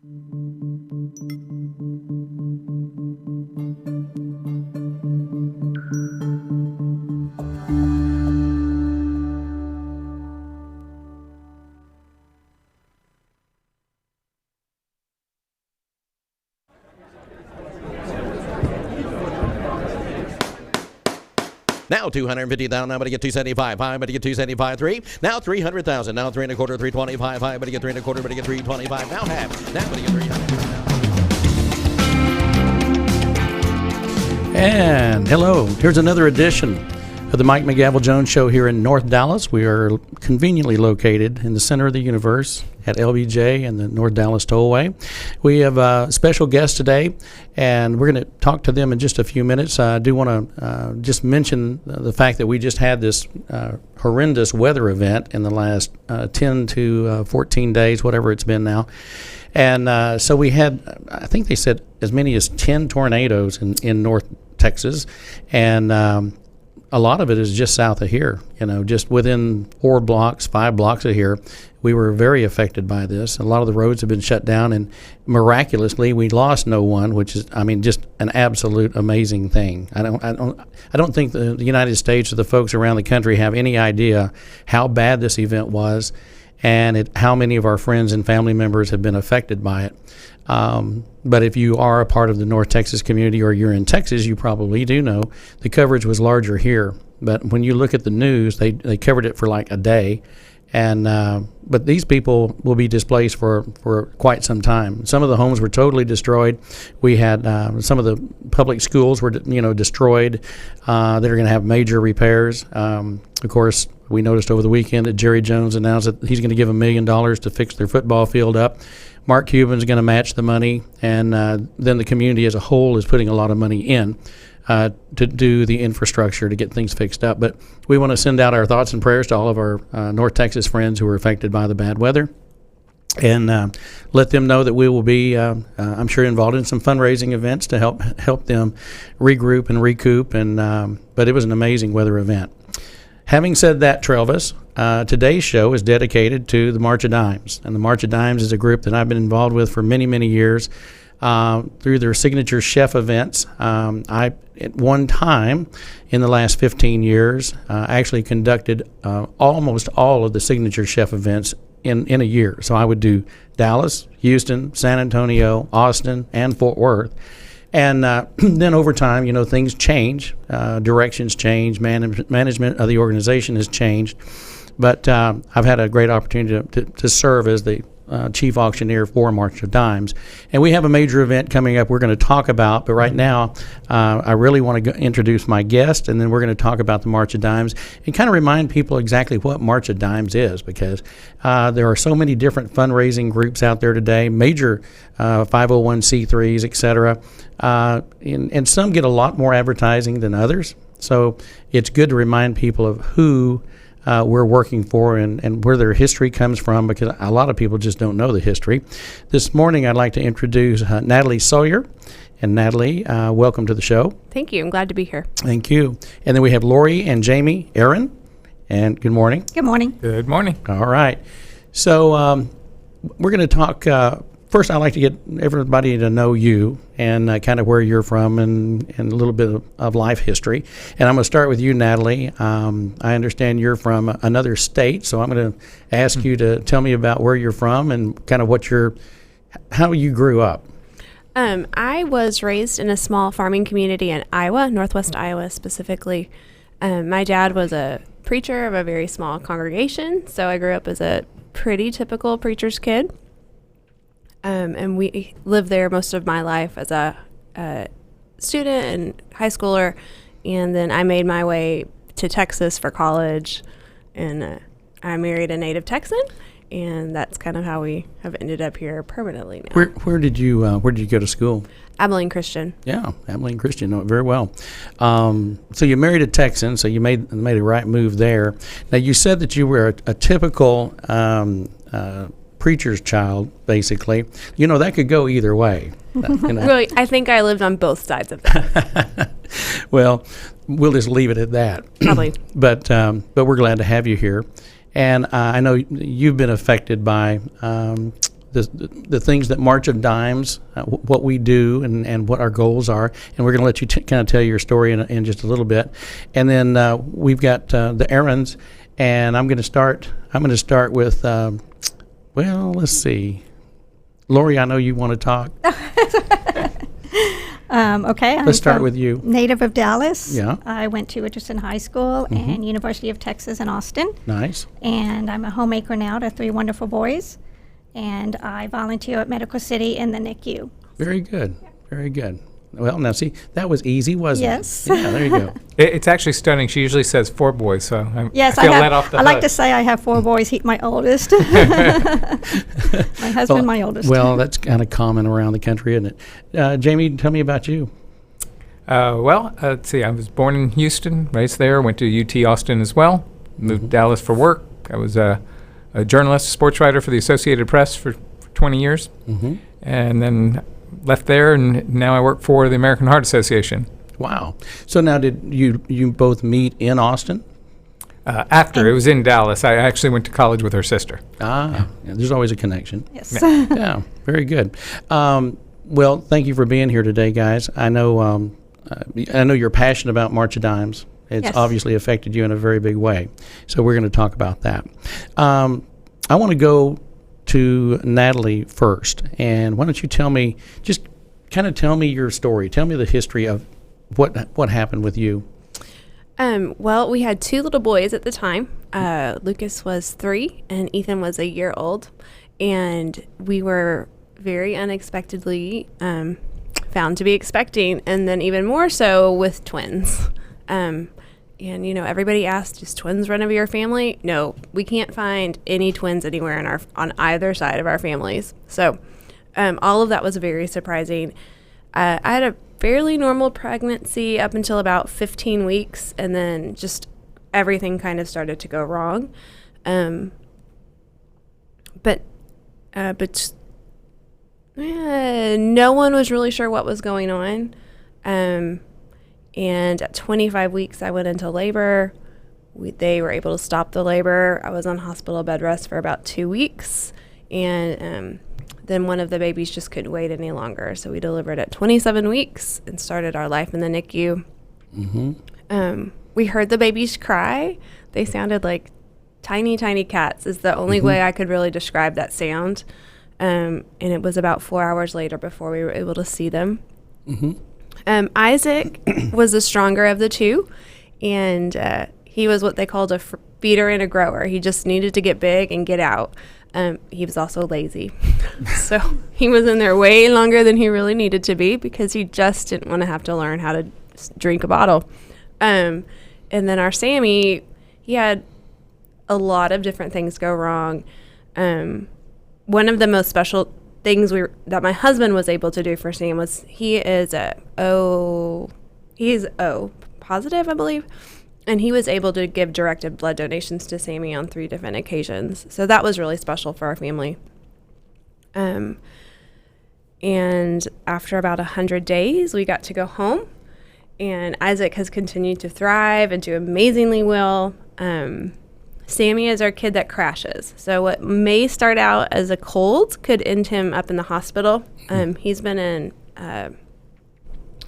Now 250,000. Now, but to get 275. High, but to get 275. 3. Now 300,000. Now 3 1/4. 325. High, but to get 3 1/4. But to get 325. Now half. Now but to get 300. And hello. Here's another edition of the Mike McGavel Jones Show here in North Dallas. We are conveniently located in the center of the universe at LBJ and the North Dallas Tollway. We have a special guest today, and we're going to talk to them in just a few minutes. I do want to just mention the fact that we just had this horrendous weather event in the last 10 to 14 days, whatever it's been now. And so we had, I think they said, as many as 10 tornadoes in North Texas, and a lot of it is just south of here, just within 5 blocks of here. We were very affected by this. A lot of the roads have been shut down, and miraculously, we lost no one, which is, just an absolute amazing thing. I don't think the United States or the folks around the country have any idea how bad this event was, and how many of our friends and family members have been affected by it. But if you are a part of the North Texas community or you're in Texas, you probably do know the coverage was larger here. But when you look at the news, they covered it for like a day. And but these people will be displaced for quite some time. Some of the homes were totally destroyed. We had some of the public schools were destroyed. They're going to have major repairs. Of course, we noticed over the weekend that Jerry Jones announced that he's going to give $1 million to fix their football field up. Mark Cuban's going to match the money, and then the community as a whole is putting a lot of money in to do the infrastructure to get things fixed up. But we want to send out our thoughts and prayers to all of our North Texas friends who were affected by the bad weather, and let them know that we will be, I'm sure, involved in some fundraising events to help them regroup and recoup. But it was an amazing weather event. Having said that, Travis, today's show is dedicated to the March of Dimes. And the March of Dimes is a group that I've been involved with for many, many years through their signature chef events. I, at one time in the last 15 years, actually conducted almost all of the signature chef events in a year. So I would do Dallas, Houston, San Antonio, Austin, and Fort Worth. And then over time, things change, directions change, management of the organization has changed. But I've had a great opportunity to serve as the chief auctioneer for March of Dimes. And we have a major event coming up we're going to talk about. But right now, I really want to introduce my guest, and then we're going to talk about the March of Dimes and kind of remind people exactly what March of Dimes is, because there are so many different fundraising groups out there today, major 501c3s, et cetera. And some get a lot more advertising than others. So it's good to remind people of who we're working for and where their history comes from, because a lot of people just don't know the history. This morning, I'd like to introduce Natalie Sawyer. And Natalie, welcome to the show. Thank you. I'm glad to be here. Thank you. And then we have Lori and Jamie Aaron. And good morning. Good morning. Good morning. All right. So we're going to talk. First, I'd like to get everybody to know you and kind of where you're from and a little bit of life history. And I'm going to start with you, Natalie. I understand you're from another state, so I'm going to ask you to tell me about where you're from and kind of how you grew up. I was raised in a small farming community in Iowa, northwest Iowa specifically. My dad was a preacher of a very small congregation, so I grew up as a pretty typical preacher's kid. And we lived there most of my life as a student and high schooler, and then I made my way to Texas for college, and I married a native Texan, and that's kind of how we have ended up here permanently now. Where did you go to school? Abilene Christian. Yeah, Abilene Christian. Know it very well. So you married a Texan, so you made a right move there. Now you said that you were a typical preacher's child, basically. That could go either way. Really, I think I lived on both sides of that. Well, we'll just leave it at that. Probably. But we're glad to have you here. And I know you've been affected by the things that March of Dimes, what we do and what our goals are, and we're going to let you kind of tell your story in just a little bit, and then we've got the errands, and I'm going to start with well, let's see, Lori, I know you want to talk. Okay. Let's start with you. Native of Dallas. Yeah. I went to Richardson High School and University of Texas in Austin. Nice. And I'm a homemaker now to 3 wonderful boys. And I volunteer at Medical City in the NICU. Very good. Very good. Well, now see, that was easy, wasn't Yes. it? Yeah, there you go. It's actually stunning. She usually says 4 boys, so Yes, I feel let off the I like hook. to say I have 4 boys. He's my oldest. My husband, my oldest. Well, that's kind of common around the country, isn't it? Jamie, tell me about you. Let's see. I was born in Houston, raised there, went to UT Austin as well, moved to Dallas for work. I was a journalist, sports writer for the Associated Press for 20 years, and then left there, and now I work for the American Heart Association. Wow. So now did you both meet in Austin? After, it was in Dallas. I actually went to college with her sister. Yeah, there's always a connection. Yes. Yeah, very good. Well, thank you for being here today, guys. I know you're passionate about March of Dimes. It's Yes. obviously affected you in a very big way. So we're going to talk about that. I want to go to Natalie first. And why don't you tell me your story. Tell me the history of what happened with you. Well, we had 2 little boys at the time. Lucas was 3 and Ethan was a year old. And we were very unexpectedly found to be expecting, and then even more so with twins. And, everybody asked, does twins run of your family? No, we can't find any twins anywhere on either side of our families. So all of that was very surprising. I had a fairly normal pregnancy up until about 15 weeks, and then just everything kind of started to go wrong. But no one was really sure what was going on. And at 25 weeks, I went into labor. They were able to stop the labor. I was on hospital bed rest for about 2 weeks. And then one of the babies just couldn't wait any longer. So we delivered at 27 weeks and started our life in the NICU. We heard the babies cry. They sounded like tiny, tiny cats is the only way I could really describe that sound. And it was about 4 hours later before we were able to see them. Isaac was the stronger of the 2, and he was what they called a feeder and a grower. He just needed to get big and get out. He was also lazy. So he was in there way longer than he really needed to be because he just didn't want to have to learn how to drink a bottle. And then our Sammy, he had a lot of different things go wrong. One of the most special things that my husband was able to do for Sam was he's O positive, I believe, and he was able to give directed blood donations to Sammy on 3 different occasions. So that was really special for our family. And after about 100 days, we got to go home, and Isaac has continued to thrive and do amazingly well. Sammy is our kid that crashes. So what may start out as a cold could end him up in the hospital. He's been in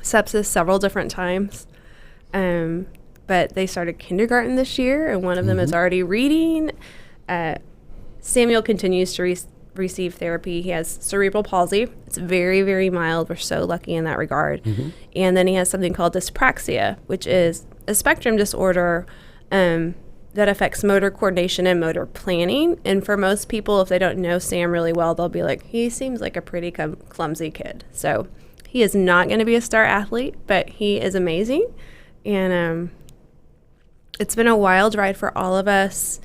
sepsis several different times. But they started kindergarten this year, and one of them is already reading. Samuel continues to receive therapy. He has cerebral palsy. It's very, very mild. We're so lucky in that regard. And then he has something called dyspraxia, which is a spectrum disorder that affects motor coordination and motor planning. And for most people, if they don't know Sam really well, they'll be like, he seems like a pretty clumsy kid. So he is not going to be a star athlete, but he is amazing. And it's been a wild ride for all of us.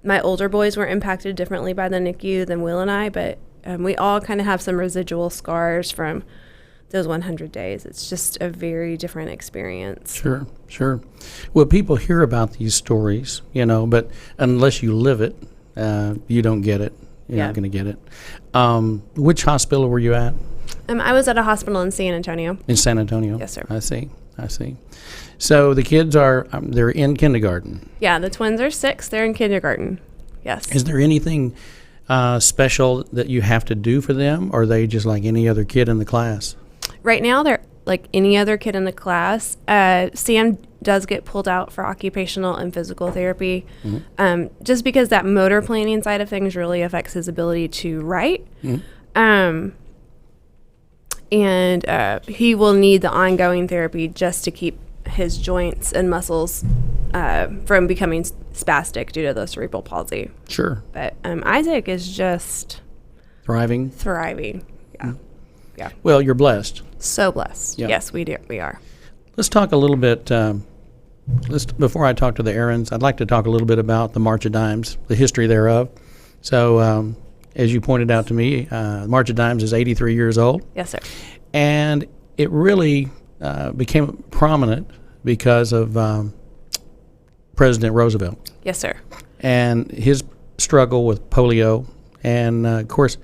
My older boys were impacted differently by the NICU than Will and I, but we all kind of have some residual scars from those 100 days. It's just a very different experience. Sure. Well, people hear about these stories, but unless you live it, you don't get it. You're not going to get it. Which hospital were you at? I was at a hospital in San Antonio. In San Antonio? Yes, sir. I see. So the kids they're in kindergarten. Yeah, the twins are 6. They're in kindergarten. Yes. Is there anything special that you have to do for them, or are they just like any other kid in the class? Right now, they're like any other kid in the class. Sam does get pulled out for occupational and physical therapy, just because that motor planning side of things really affects his ability to write. And he will need the ongoing therapy just to keep his joints and muscles from becoming spastic due to the cerebral palsy. Sure. But Isaac is just Thriving? Yeah. Yeah. Well, you're blessed. So blessed. Yeah. Yes, we are. Let's talk a little bit, before I talk to the errands, I'd like to talk a little bit about the March of Dimes, the history thereof. So, as you pointed out to me, March of Dimes is 83 years old. Yes, sir. And it really became prominent because of President Roosevelt Yes, sir. and his struggle with polio. And, of course,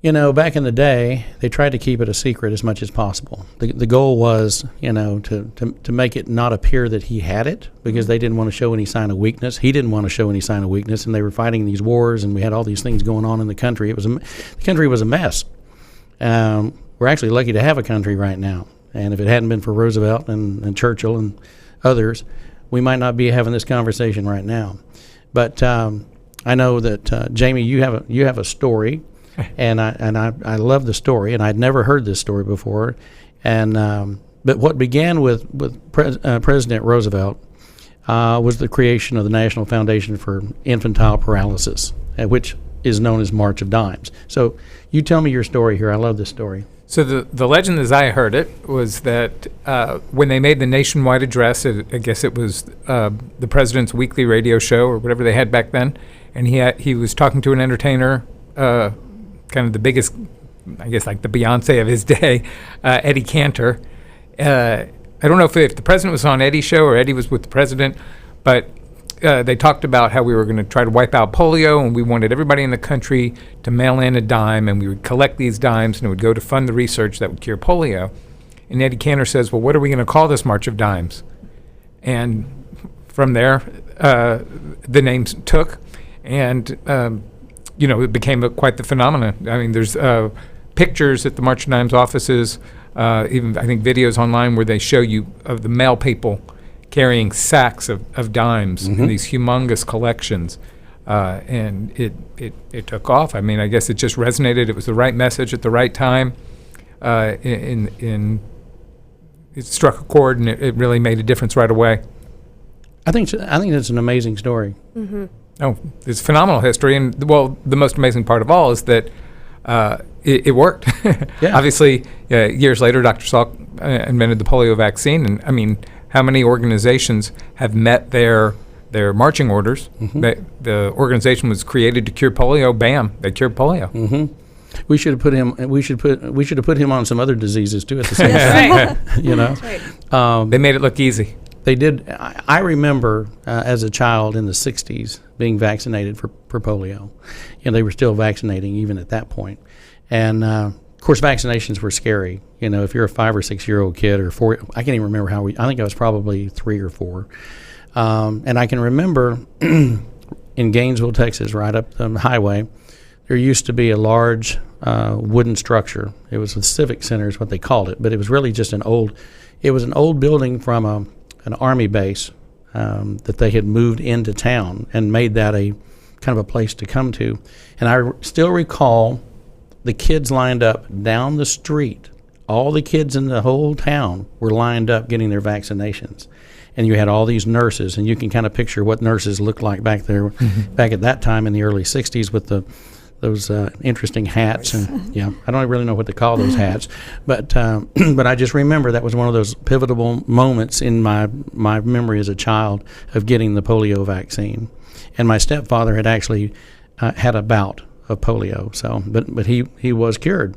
you know, back in the day, they tried to keep it a secret as much as possible. The goal was, you know, to make it not appear that he had it, because they didn't want to show any sign of weakness. He didn't want to show any sign of weakness, and they were fighting these wars, and we had all these things going on in the country. The country was a mess. We're actually lucky to have a country right now. And if it hadn't been for Roosevelt and Churchill and others, we might not be having this conversation right now. But I know that Jamie, you have a story. And I love the story, and I'd never heard this story before. And but what began with President Roosevelt was the creation of the National Foundation for Infantile Paralysis, which is known as March of Dimes. So you tell me your story here. I love this story. So the legend, as I heard it, was that when they made the nationwide address, I guess it was the president's weekly radio show or whatever they had back then, and he was talking to an entertainer. Kind of the biggest, I guess, like the Beyonce of his day, Eddie Cantor. I don't know if the president was on Eddie's show or Eddie was with the president, but they talked about how we were going to try to wipe out polio, and we wanted everybody in the country to mail in a dime, and we would collect these dimes, and it would go to fund the research that would cure polio. And Eddie Cantor says, well, what are we going to call this March of Dimes? And from there, the names took, and you know, it became quite the phenomenon. I mean, there's pictures at the March of Dimes offices, even I think videos online where they show you of the mail people carrying sacks of dimes in these humongous collections, and it took off. I mean, I guess it just resonated. It was the right message at the right time. It struck a chord, and it really made a difference right away. I think that's an amazing story. Oh, it's phenomenal history, and well, the most amazing part of all is that it worked. Yeah. Obviously, years later, Dr. Salk invented the polio vaccine, and I mean, how many organizations have met their marching orders? The organization was created to cure polio. Bam, they cured polio. We should have put him. We should have put him on some other diseases too at the same time. You know, That's right. They made it look easy. They did. I remember as a child in the 60s being vaccinated for polio. You know, they were still vaccinating even at that point. And, of course, vaccinations were scary. You know, if you're a 5 or 6 year old kid or 4, I can't even remember I think I was probably 3 or 4. And I can remember in Gainesville, Texas, right up the highway, there used to be a large wooden structure. It was the Civic Center is what they called it, but it was really just an old building from an Army base that they had moved into town and made that a kind of a place to come to. And I still recall the kids lined up down the street. All the kids in the whole town were lined up getting their vaccinations. And you had all these nurses, and you can kind of picture what nurses looked like back there, back at that time in the early 60s with those interesting hats. And yeah, I don't really know what to call those hats, but I just remember that was one of those pivotal moments in my memory as a child of getting the polio vaccine. And my stepfather had actually had a bout of polio, so but he was cured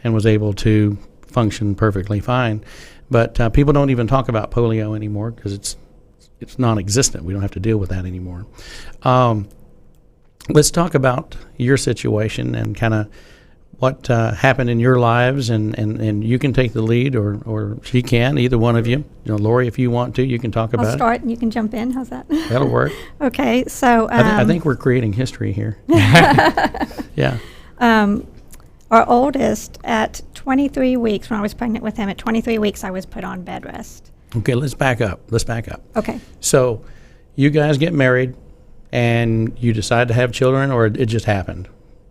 and was able to function perfectly fine. But people don't even talk about polio anymore because it's non-existent. We don't have to deal with that anymore. Let's talk about your situation and kind of what happened in your lives, and you can take the lead, or she can, either one of you. Lori, if you want to, you can talk about it. I'll start and you can jump in. How's that? That'll work. Okay, so I think we're creating history here. Yeah. Our oldest, at 23 weeks, when I was pregnant with him, at 23 weeks, I was put on bed rest. Okay, let's back up. Okay. So, you guys get married, and you decide to have children, or it just happened?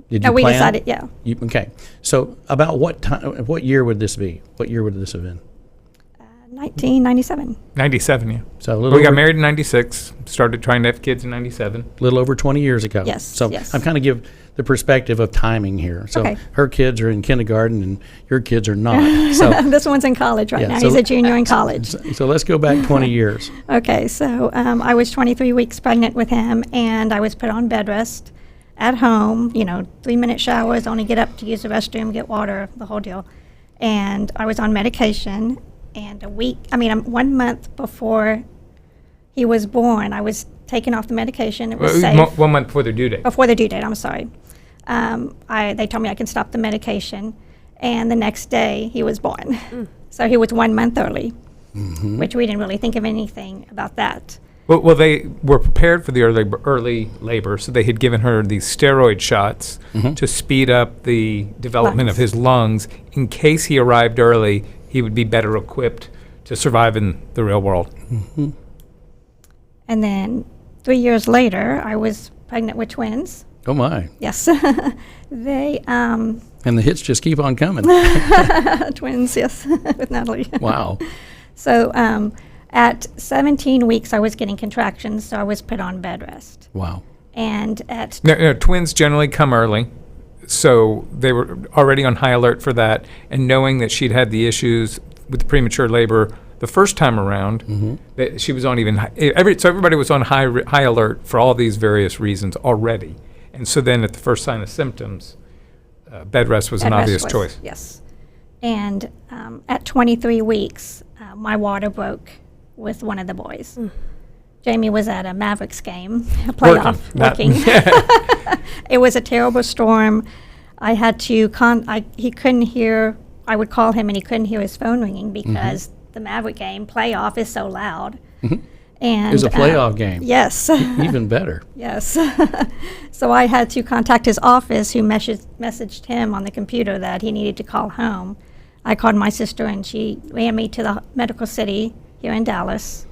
Did you We plan? decided, yeah. Okay. So, about what time? What year would this be? What year would this have been? 1997. 97, yeah. So a little We got over, married in 96, started trying to have kids in 97. little over 20 years ago. Yes, So yes. I'm kind of give the perspective of timing here. So Okay. her kids are in kindergarten and your kids are not. So This one's in college right Yeah, now. so- He's a junior in college. so let's go back 20 years. Okay, so I was 23 weeks pregnant with him, and I was put on bed rest at home, 3-minute showers, only get up to use the restroom, get water, the whole deal. And I was on medication, and 1 month before he was born, I was taken off the medication. It was safe. 1 month before the due date. Before the due date, I'm sorry. They told me I can stop the medication, and the next day he was born. So he was 1 month early, which we didn't really think of anything about that. Well, they were prepared for the early labor, so they had given her these steroid shots to speed up the development of Lungs. his lungs. In case he arrived early, he would be better equipped to survive in the real world. And then 3 years later, I was pregnant with twins. Oh my. Yes. They, And the hits just keep on coming. twins, yes, with Natalie. Wow. So at 17 weeks, I was getting contractions, so I was put on bed rest. Wow. And at No, twins generally come early, so they were already on high alert for that. And knowing that she'd had the issues with premature labor the first time around, that she was on even so everybody was on high alert for all these various reasons already. And so then at the first sign of symptoms, bed rest was an bed rest obvious was- choice. Yes. And at 23 weeks, my water broke with one of the boys. Jamie was at a Mavericks game, a playoff, working. It was a terrible storm. I had to, he couldn't hear, I would call him and he couldn't hear his phone ringing because the Maverick game, playoff, is so loud. And It was a playoff game. Yes. Even better. Yes. So I had to contact his office, who messaged him on the computer that he needed to call home. I called my sister, and she ran me to the medical city here in Dallas.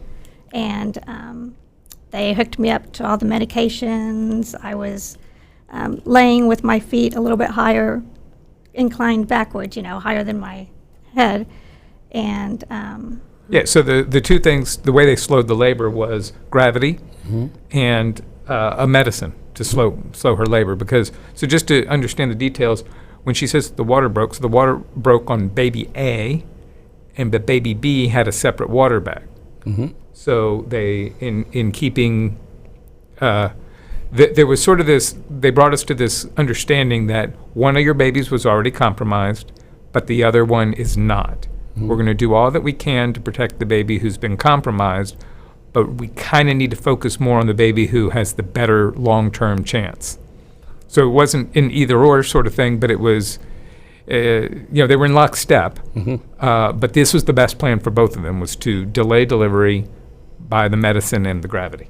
And they hooked me up to all the medications. I was laying with my feet a little bit higher, inclined backwards, higher than my head. And Yeah, so the two things, the way they slowed the labor was gravity and a medicine to slow her labor. So just to understand the details, when she says the water broke, so the water broke on baby A, and the baby B had a separate water bag. So they, in keeping, there was sort of this, they brought us to this understanding that one of your babies was already compromised, but the other one is not. We're going to do all that we can to protect the baby who's been compromised, but we kind of need to focus more on the baby who has the better long-term chance. So it wasn't an either-or sort of thing, but it was, they were in lockstep. But this was the best plan for both of them, was to delay delivery by the medicine and the gravity.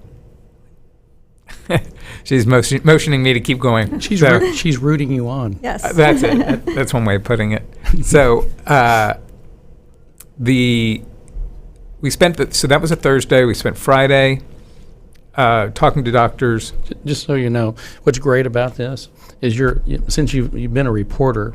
She's motioning me to keep going. She's rooting you on. yes. That's it. That's one way of putting it. So so that was a Thursday. We spent Friday talking to doctors. Just so you know, what's great about this is since you've been a reporter,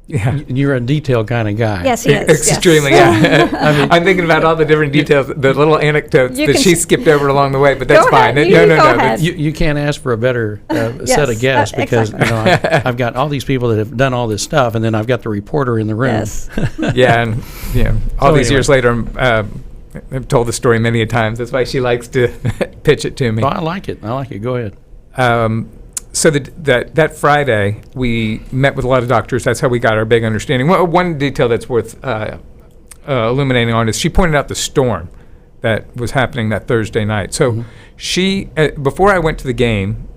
Yeah. you're a detailed kind of guy. Yes, he is. Extremely, yes. yeah. I'm thinking about all the different details, the little anecdotes You that can she s- skipped over along the way, but that's Go fine. ahead. No, You no, go no. ahead. You can't ask for a better set Yes, of guests because exactly. I've got all these people that have done all this stuff, and then I've got the reporter in the room. Yes. Yeah, and all So these years anyway. later, I've told the story many a times. That's why she likes to pitch it to me. Well, I like it. Go ahead. So that Friday, we met with a lot of doctors. That's how we got our big understanding. One detail that's worth illuminating on is she pointed out the storm that was happening that Thursday night. So she, before I went to the game,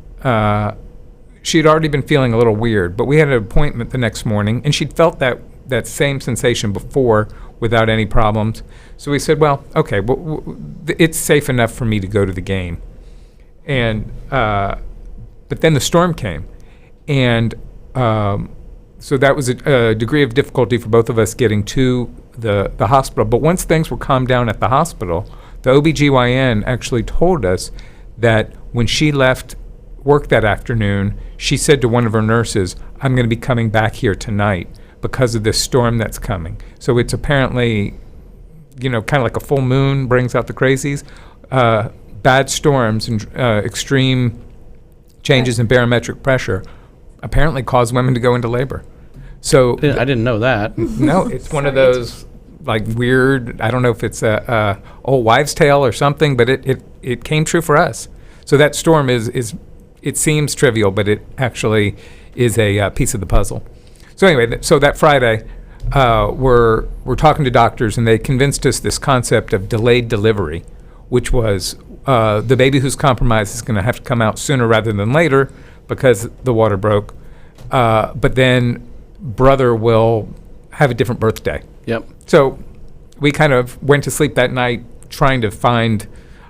she'd already been feeling a little weird, but we had an appointment the next morning, and she'd felt that same sensation before without any problems. So we said, well, okay, it's safe enough for me to go to the game. And but then the storm came, and so that was a degree of difficulty for both of us getting to the hospital. But once things were calmed down at the hospital, the OBGYN actually told us that when she left work that afternoon, she said to one of her nurses, I'm going to be coming back here tonight because of this storm that's coming. So it's apparently, kind of like a full moon brings out the crazies. Bad storms and extreme changes in barometric pressure apparently cause women to go into labor. So I didn't know that. no, it's one of those like weird, I don't know if it's a old wives' tale or something, but it came true for us. So that storm is it seems trivial, but it actually is a piece of the puzzle. So anyway, so that Friday, we're talking to doctors, and they convinced us this concept of delayed delivery, which was the baby who's compromised is going to have to come out sooner rather than later because the water broke. But then brother will have a different birthday. Yep. So we kind of went to sleep that night trying to find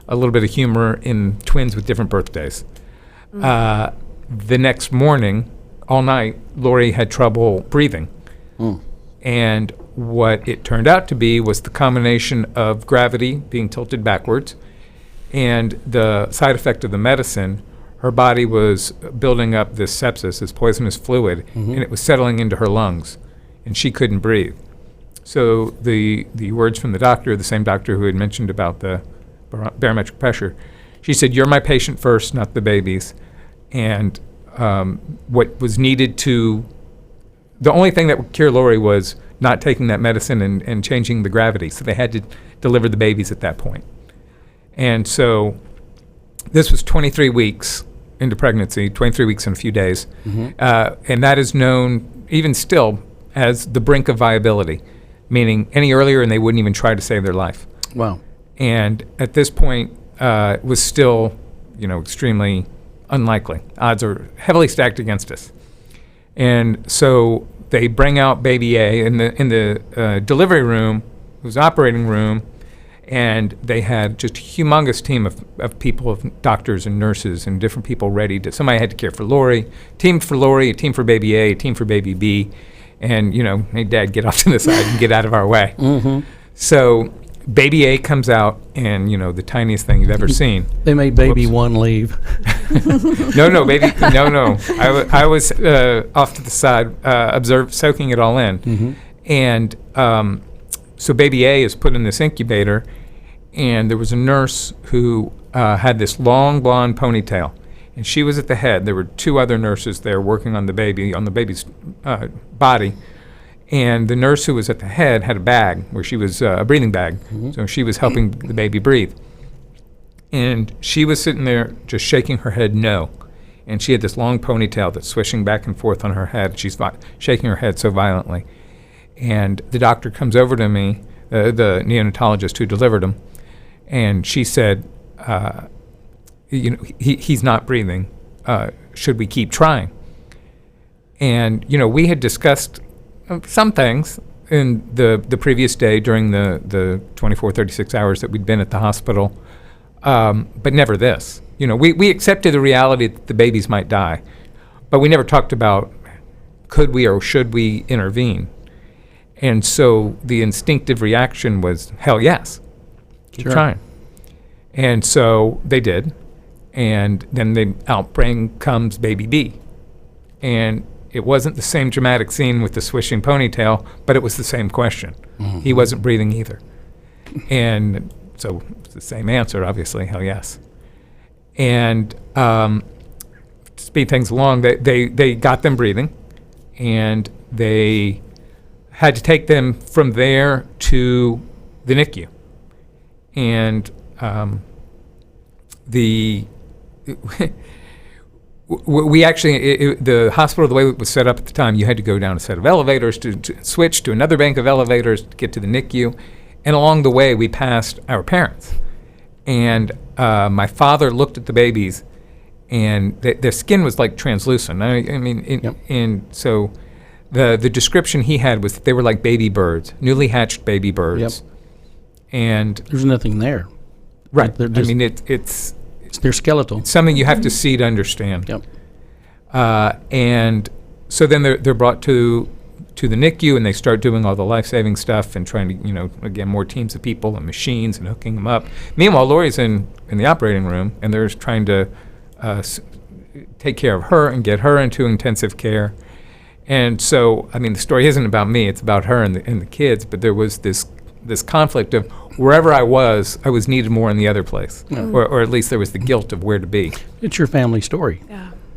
a little bit of humor in twins with different birthdays. The next morning, all night, Lori had trouble breathing. And what it turned out to be was the combination of gravity being tilted backwards and the side effect of the medicine. Her body was building up this sepsis, this poisonous fluid, and it was settling into her lungs, and she couldn't breathe. So the words from the doctor, the same doctor who had mentioned about the barometric pressure, she said, you're my patient first, not the baby's. And what was needed the only thing that would cure Lori was not taking that medicine and changing the gravity. So they had to deliver the babies at that point. And so this was 23 weeks into pregnancy, 23 weeks and a few days. And that is known, even still, as the brink of viability, meaning any earlier and they wouldn't even try to save their life. Wow. And at this point, it was still, extremely unlikely. Odds are heavily stacked against us. And so they bring out baby A in the delivery room, it was operating room, and they had just a humongous team of people, of doctors and nurses and different people ready to, somebody had to care for Lori, team for Lori, a team for baby A team for baby B, and, hey, Dad, get off to the side and get out of our way. So baby A comes out, and, the tiniest thing you've ever seen. They made baby one leave. No, baby, no. I was off to the side, soaking it all in. And so baby A is put in this incubator, and there was a nurse who had this long blonde ponytail, and she was at the head. There were two other nurses there working on the baby's body, and the nurse who was at the head had a bag where she was a breathing bag, so she was helping the baby breathe. And she was sitting there just shaking her head no, and she had this long ponytail that's swishing back and forth on her head. She's shaking her head so violently. And the doctor comes over to me, the neonatologist who delivered him, and she said, he's not breathing. Should we keep trying? And, we had discussed some things in the previous day during the 24, 36 hours that we'd been at the hospital, but never this. We accepted the reality that the babies might die, but we never talked about could we or should we intervene. And so the instinctive reaction was, hell yes, keep trying. And so they did. And then out comes baby B. And it wasn't the same dramatic scene with the swishing ponytail, but it was the same question. He wasn't breathing either. And so it's the same answer, obviously, hell yes. And to speed things along, they got them breathing, and they had to take them from there to the NICU. And we actually, the hospital, the way it was set up at the time, you had to go down a set of elevators to switch to another bank of elevators to get to the NICU. And along the way, we passed our parents. And my father looked at the babies, and their skin was like translucent. I mean, and so the description he had was that they were like baby birds, newly hatched baby birds. Yep. And There's nothing there. right, They're I just- mean, it's They're skeletal. something you have to see to understand. Yep. And so then they're brought to the NICU, and they start doing all the life-saving stuff and trying to, again, more teams of people and machines and hooking them up. Meanwhile, Lori's in the operating room, and they're trying to take care of her and get her into intensive care. And so, I mean, the story isn't about me; it's about her and the kids. But there was this conflict of wherever I was needed more in the other place, or at least there was the guilt of where to be. It's your family story.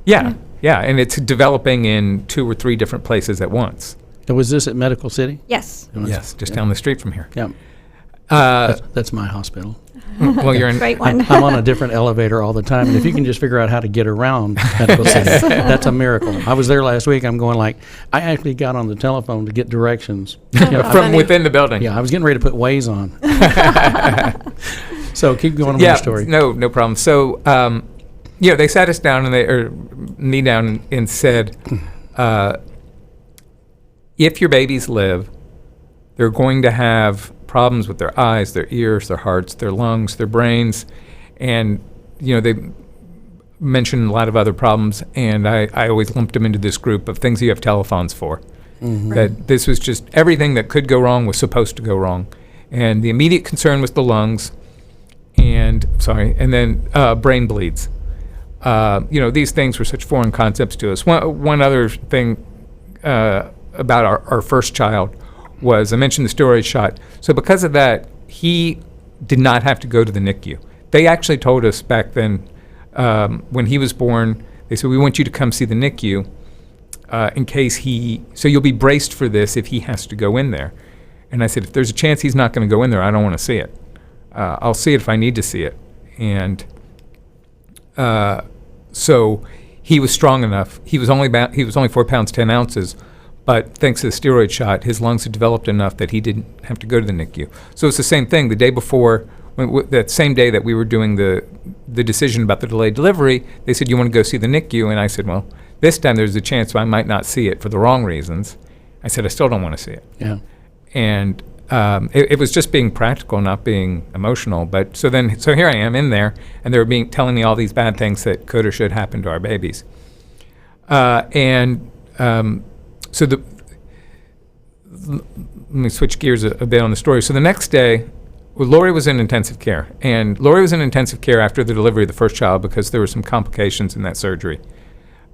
Yeah, and it's developing in 2 or 3 different places at once. And was this at Medical City? Yes. Yes, just down the street from here. Yeah. Uh, That's my hospital. well, you're in. Great one. I'm on a different elevator all the time, and if you can just figure out how to get around Medical City, that's a miracle. I was there last week. I'm going like, I actually got on the telephone to get directions. From within the building. Yeah, I was getting ready to put Waze on. So keep going on Yeah, your story. no problem. So, they sat us down me down and said, if your babies live, they're going to have problems with their eyes, their ears, their hearts, their lungs, their brains, and they mentioned a lot of other problems. And I always lumped them into this group of things you have telephones for. Mm-hmm. That this was just everything that could go wrong was supposed to go wrong, and the immediate concern was the lungs, and then brain bleeds. These things were such foreign concepts to us. One other thing about our first child was I mentioned the steroid shot. So because of that, he did not have to go to the NICU. They actually told us back then when he was born, they said, we want you to come see the NICU in case so you'll be braced for this if he has to go in there. And I said, if there's a chance he's not going to go in there, I don't want to see it. I'll see it if I need to see it. And so he was strong enough. He was only 4 pounds 10 ounces, but thanks to the steroid shot, his lungs had developed enough that he didn't have to go to the NICU. So it's the same thing. The day before, that same day that we were doing the decision about the delayed delivery, they said, you want to go see the NICU? And I said, well, this time there's a chance I might not see it for the wrong reasons. I said, I still don't want to see it. Yeah. And it was just being practical, not being emotional. But so here I am in there, and they were telling me all these bad things that could or should happen to our babies. So let me switch gears a bit on the story. So the next day, Lori was in intensive care, and Lori was in intensive care after the delivery of the first child because there were some complications in that surgery.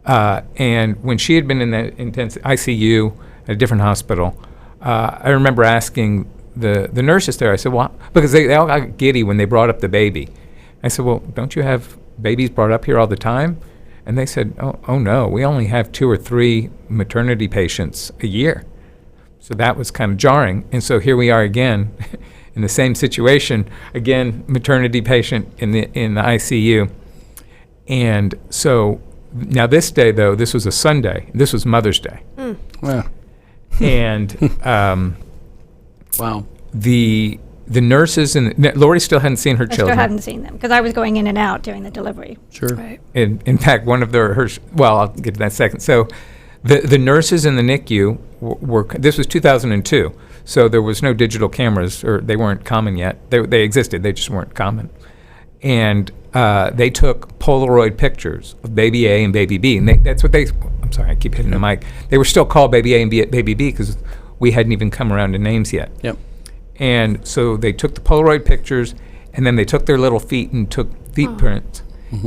And when she had been in that intensive ICU at a different hospital, I remember asking the nurses there, I said, well, because they all got giddy when they brought up the baby. I said, well, don't you have babies brought up here all the time? And they said, oh no, we only have 2 or 3 maternity patients a year. So that was kind of jarring. And so here we are again in the same situation, again, maternity patient in the ICU. And so now this day, though, this was a Sunday. This was Mother's Day. Wow. And Wow. the nurses Lori still hadn't seen her I children. still hadn't seen them because I was going in and out during the delivery. Sure. Right. In fact, one of I'll get to that in a second. So the nurses in the NICU were this was 2002, so there was no digital cameras, or they weren't common yet. They existed, they just weren't common. And they took Polaroid pictures of baby A and baby B, and I'm sorry, I keep hitting the mic. They were still called baby A and baby B because we hadn't even come around to names yet. Yep. And so they took the Polaroid pictures, and then they took their little feet and took feet prints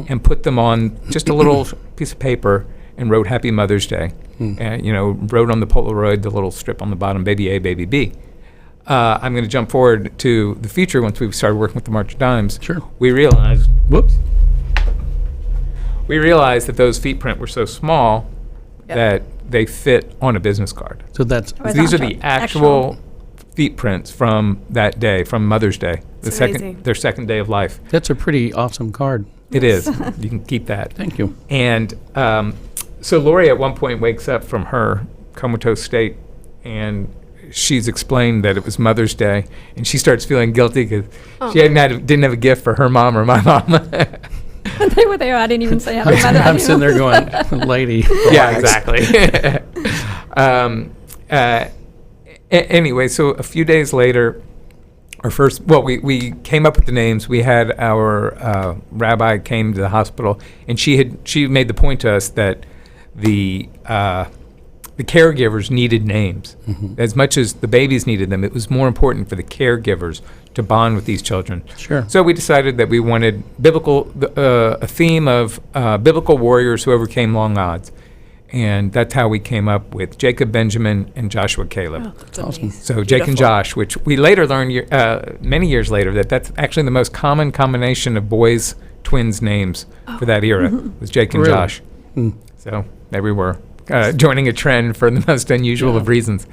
and put them on just a little piece of paper and wrote Happy Mother's Day. And, wrote on the Polaroid the little strip on the bottom, baby A, baby B. I'm going to jump forward to the future once we started working with the March of Dimes. Sure. We realized that those feet print were so small that they fit on a business card. So that's These are the actual feet prints from that day, from Mother's Day, amazing. Their second day of life. a pretty awesome card. It is. You can keep that. Thank you. And so Lori at one point wakes up from her comatose state, and she's explained that it was Mother's Day, and she starts feeling guilty because she didn't have a gift for her mom or my mom. When they were there, I didn't even say happy Mother's Day. I'm sitting there going, lady. Yeah, relax." exactly. Anyway, so a few days later, we came up with the names. We had our rabbi came to the hospital, and she made the point to us that the caregivers needed names. As much as the babies needed them, it was more important for the caregivers to bond with these children. Sure. So we decided that we wanted a theme of biblical warriors who overcame long odds. And that's how we came up with Jacob, Benjamin, and Joshua, Caleb. Oh, that's Awesome. amazing. So Jake and Beautiful. Josh, which we later learned many years later that's actually the most common combination of boys, twins names for that era was Jake and Really? Josh. So there we were, joining a trend for the most unusual of reasons.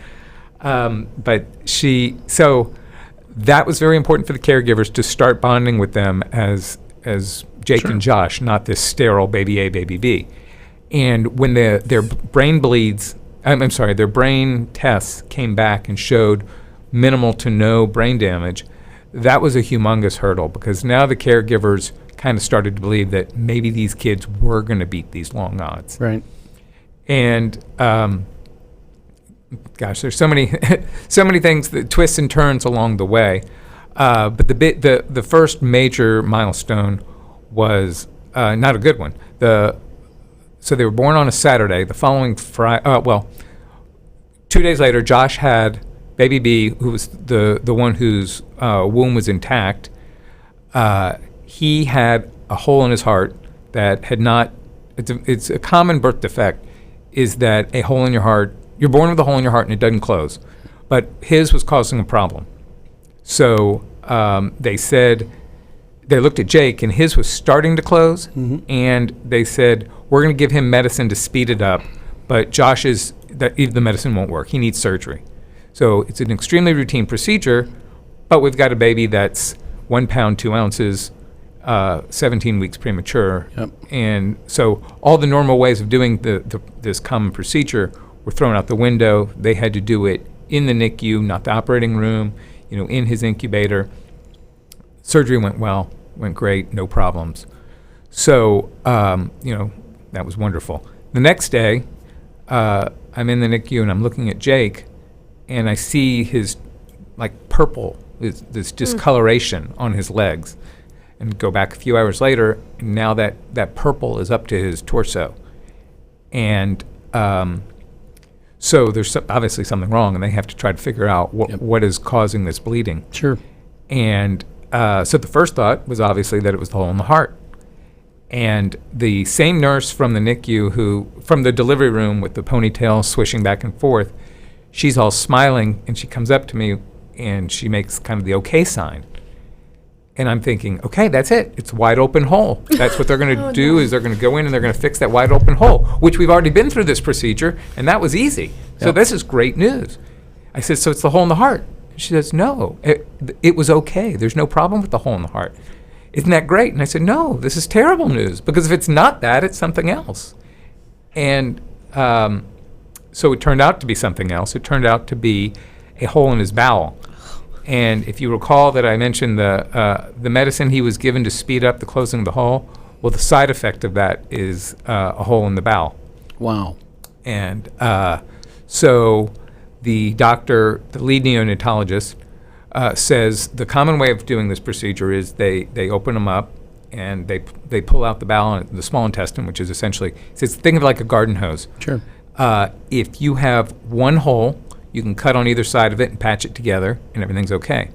So that was very important for the caregivers to start bonding with them as Jake Sure. and Josh, not this sterile baby A, baby B. And when their brain their brain tests came back and showed minimal to no brain damage, that was a humongous hurdle because now the caregivers kind of started to believe that maybe these kids were going to beat these long odds. Right. And there's so many so many things, that twists and turns along the way. But the first major milestone was not a good one. So they were born on a Saturday. The following Friday, 2 days later, Josh had baby B, who was the one whose womb was intact. He had a hole in his heart that had not. It's a common birth defect, is that a hole in your heart. You're born with a hole in your heart and it doesn't close, but his was causing a problem. So they looked at Jake and his was starting to close, and they said, we're going to give him medicine to speed it up, but the medicine won't work. He needs surgery. So it's an extremely routine procedure, but we've got a baby that's 1 pound, 2 ounces, 17 weeks premature. Yep. And so all the normal ways of doing this common procedure were thrown out the window. They had to do it in the NICU, not the operating room, in his incubator. Surgery went well, went great, no problems. So, that was wonderful. The next day, I'm in the NICU and I'm looking at Jake, and I see his purple, this discoloration on his legs. And go back a few hours later, and now that purple is up to his torso. And so there's obviously something wrong, and they have to try to figure out what is causing this bleeding. Sure. And so the first thought was obviously that it was the hole in the heart. And the same nurse from the NICU, from the delivery room with the ponytail swishing back and forth, she's all smiling, and she comes up to me, and she makes kind of the okay sign. And I'm thinking, okay, that's it. It's a wide open hole. That's what they're going to do, is they're going to go in and they're going to fix that wide open hole, which we've already been through this procedure, and that was easy. So this is great news. I said, so it's the hole in the heart. She says, no, it was okay. There's no problem with the hole in the heart. Isn't that great? And I said, no, this is terrible news, because if it's not that, it's something else. And so it turned out to be something else. It turned out to be a hole in his bowel. And if you recall that I mentioned the medicine he was given to speed up the closing of the hole, well, the side effect of that is a hole in the bowel. Wow. And so the doctor, the lead neonatologist, says the common way of doing this procedure is they open them up and they pull out the bowel and the small intestine, which is essentially, think of it like a garden hose. Sure. If you have one hole, you can cut on either side of it and patch it together, and everything's okay.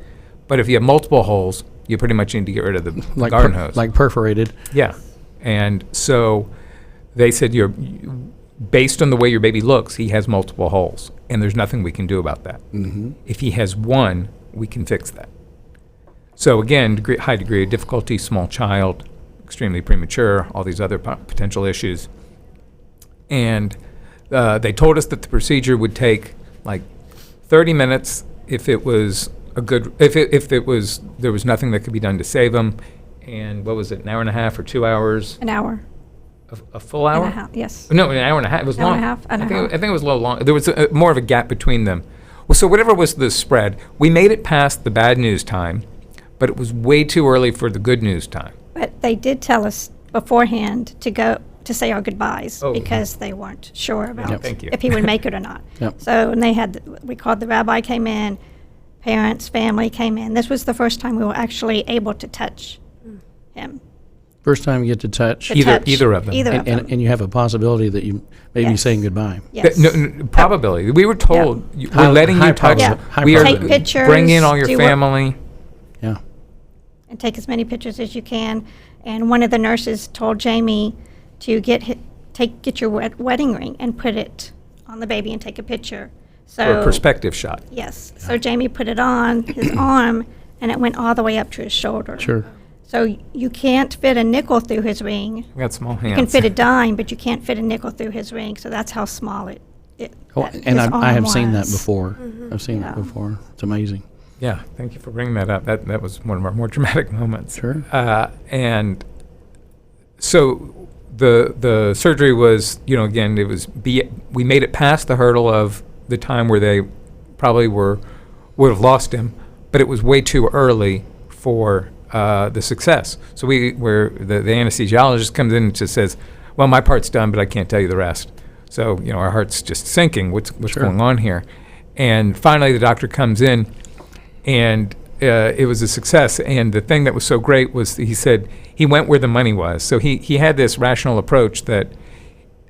But if you have multiple holes, you pretty much need to get rid of the garden hose. Like perforated. Yeah. And so they said, based on the way your baby looks, he has multiple holes, and there's nothing we can do about that. Mm-hmm. If he has one, we can fix that. So again, high degree of difficulty, small child, extremely premature, all these other potential issues. And they told us that the procedure would take 30 minutes if it was there was nothing that could be done to save him. And what was it, an hour and a half or 2 hours? An hour. A full hour? And a half, yes. No, an hour and a half. It was Hour long. and a half, and a half. I think it was a little long. There was more of a gap between them. Well, so whatever was the spread, we made it past the bad news time, but it was way too early for the good news time. But they did tell us beforehand to go to say our goodbyes Oh. because they weren't sure about Thank you. if he would make it or not. Yep. So when they had, we called the rabbi came in, parents, family came in. This was the first time we were actually able to touch him. First time you get to touch, To Either- touch either of them. Either and, of them. and you have a possibility that you may be Yes. saying goodbye. Yes. Probability. We were told we're High- letting high you touch. probability. High We are probability. Take pictures, bring in all your do what- family. Yeah. And take as many pictures as you can. And one of the nurses told Jamie to get your wedding ring and put it on the baby and take a picture. For a So perspective shot. yes, so Jamie put it on his arm, and it went all the way up to his shoulder. Sure. So you can't fit a nickel through his ring. We got small hands. You can fit a dime, but you can't fit a nickel through his ring. So that's how small it. Oh, that and his I have arm seen that was. before. I've seen that Yeah. before. It's amazing. Yeah, thank you for bringing that up. That was one of our more dramatic moments. Sure. And so the surgery was, again, it was we made it past the hurdle of the time where they probably would have lost him, but it was way too early for the success. So where the anesthesiologist comes in and just says, well, my part's done, but I can't tell you the rest. So, our heart's just sinking. What's Sure. going on here? And finally, the doctor comes in, and it was a success. And the thing that was so great was he said he went where the money was. So he had this rational approach that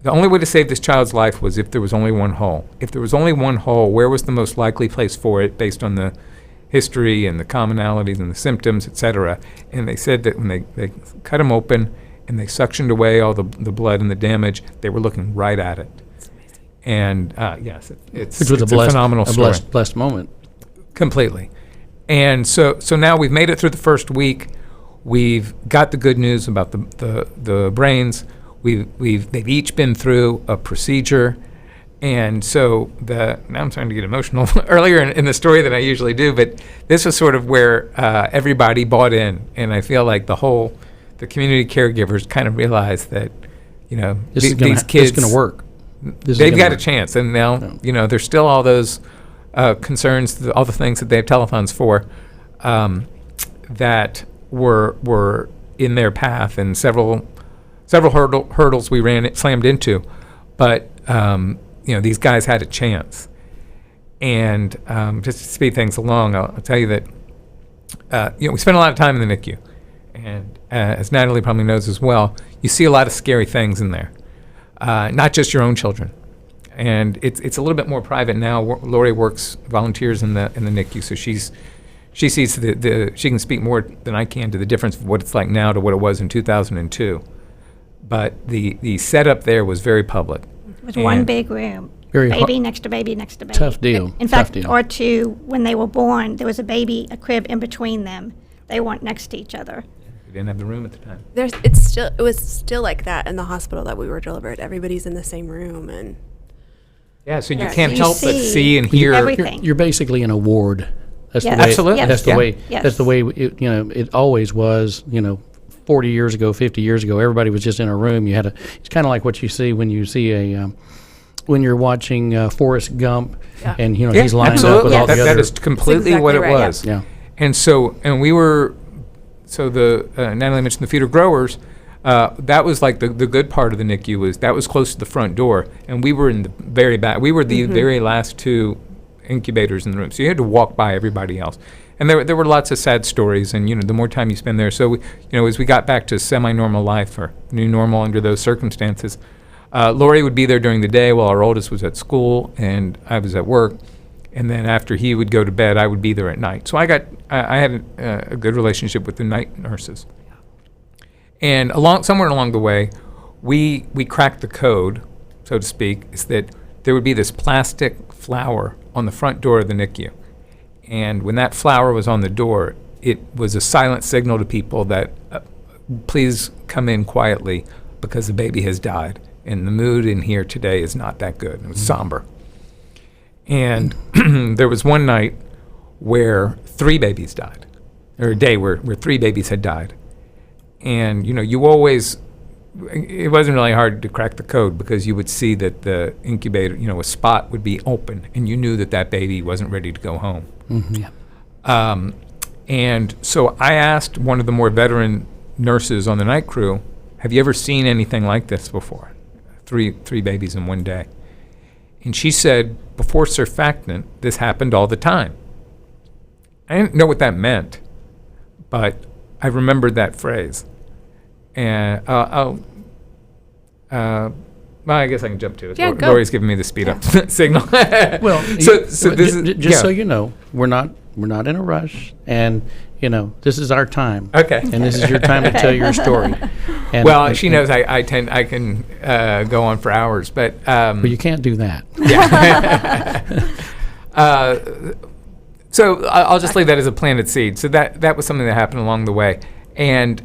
the only way to save this child's life was if there was only one hole. If there was only one hole, where was the most likely place for it based on the history and the commonalities and the symptoms, et cetera. And they said that when they cut him open and they suctioned away all the blood and the damage, they were looking right at it. And yes, it's Which was it's a blessed, phenomenal a story. blessed moment. Completely. And so now we've made it through the first week. We've got the good news about the brains. They've each been through a procedure. And so now I'm starting to get emotional earlier in the story than I usually do, but this was sort of where everybody bought in. And I feel like the community caregivers kind of realized that, This is these kids, going to work. This is they've gonna got a work. chance. And now, there's still all those concerns, all the things that they have telethons for, that were in their path, and several hurdles we slammed into. But these guys had a chance. And just to speed things along, I'll tell you that we spend a lot of time in the NICU, and as Natalie probably knows as well, you see a lot of scary things in there, not just your own children. And it's a little bit more private now. Lori volunteers in the NICU, so she sees she can speak more than I can to the difference of what it's like now to what it was in 2002. But the setup there was very public. It was one big room. Very baby next to baby next to baby. Tough deal. In Tough fact, deal. or two, when they were born, there was a crib in between them. They weren't next to each other. We didn't have the room at the time. It was still like that in the hospital that we were delivered. Everybody's in the same room, and Yeah, so you Yeah. can't You help but see see and hear. everything. You're basically in a ward. That's Yes. the way. Absolutely. Yes. That's the Yeah. way. Yes. That's the way. It always was. 40 years ago, 50 years ago, everybody was just in a room. It's kind of like what you see when you see when you're watching Forrest Gump, Yeah. and Yeah, he's lined absolutely. up with all That the other. is completely That's what it exactly right, was. Yeah. And we were, so Natalie mentioned the feeder growers. That was like the good part of the NICU that was close to the front door, and we were in the very back. We were the very last two incubators in the room, so you had to walk by everybody else. And there were lots of sad stories, and the more time you spend there. So as we got back to semi-normal life or new normal under those circumstances, Lori would be there during the day while our oldest was at school and I was at work. And then after he would go to bed, I would be there at night. So I had a good relationship with the night nurses. And somewhere along the way, we cracked the code, so to speak, is that there would be this plastic flower on the front door of the NICU. And when that flower was on the door, it was a silent signal to people that please come in quietly because the baby has died. And the mood in here today is not that good. It was somber. And there was one night where 3 babies died, or a day where 3 babies had died. And, you always, it wasn't really hard to crack the code because you would see that the incubator, a spot would be open, and you knew that baby wasn't ready to go home. Mm-hmm. And so I asked one of the more veteran nurses on the night crew, have you ever seen anything like this before? Three babies in one day. And she said, before surfactant, this happened all the time. I didn't know what that meant, but I remembered that phrase. And well, I guess I can jump to it. Yeah, go. Lori's giving me the speed up signal. Well, so this is just so you know, we're not in a rush, and this is our time. Okay. And this is your time to tell your story. And, Well, she knows I can go on for hours, but Well, you can't do that. So I'll just leave that as a planted seed. So that was something that happened along the way, and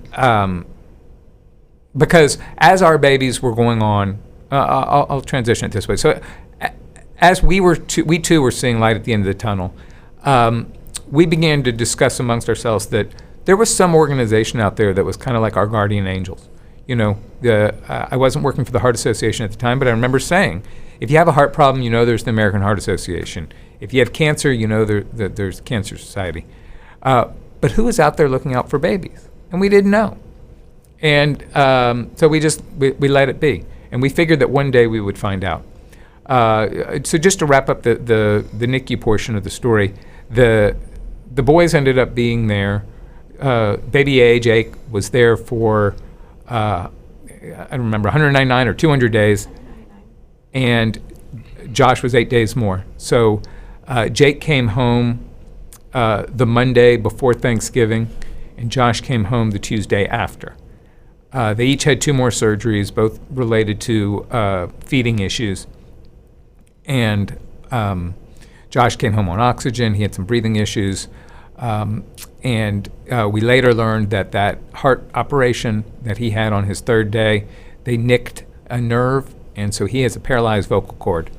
because as our babies were going on, I'll transition it this way. So as we too were seeing light at the end of the tunnel, we began to discuss amongst ourselves that there was some organization out there that was kind of like our guardian angels. I wasn't working for the Heart Association at the time, but I remember saying, if you have a heart problem, there's the American Heart Association. If you have cancer, there's Cancer Society. But who is out there looking out for babies? And we didn't know. And so we let it be. And we figured that one day we would find out. So just to wrap up the NICU portion of the story, the boys ended up being there. Baby A, Jake, was there for, I don't remember, 199 or 200 days. And Josh was 8 days more. So Jake came home the Monday before Thanksgiving, and Josh came home the Tuesday after. They each had 2 more surgeries, both related to feeding issues. And Josh came home on oxygen. He had some breathing issues. And we later learned that heart operation that he had on his 3rd day, they nicked a nerve, and so he has a paralyzed vocal cord.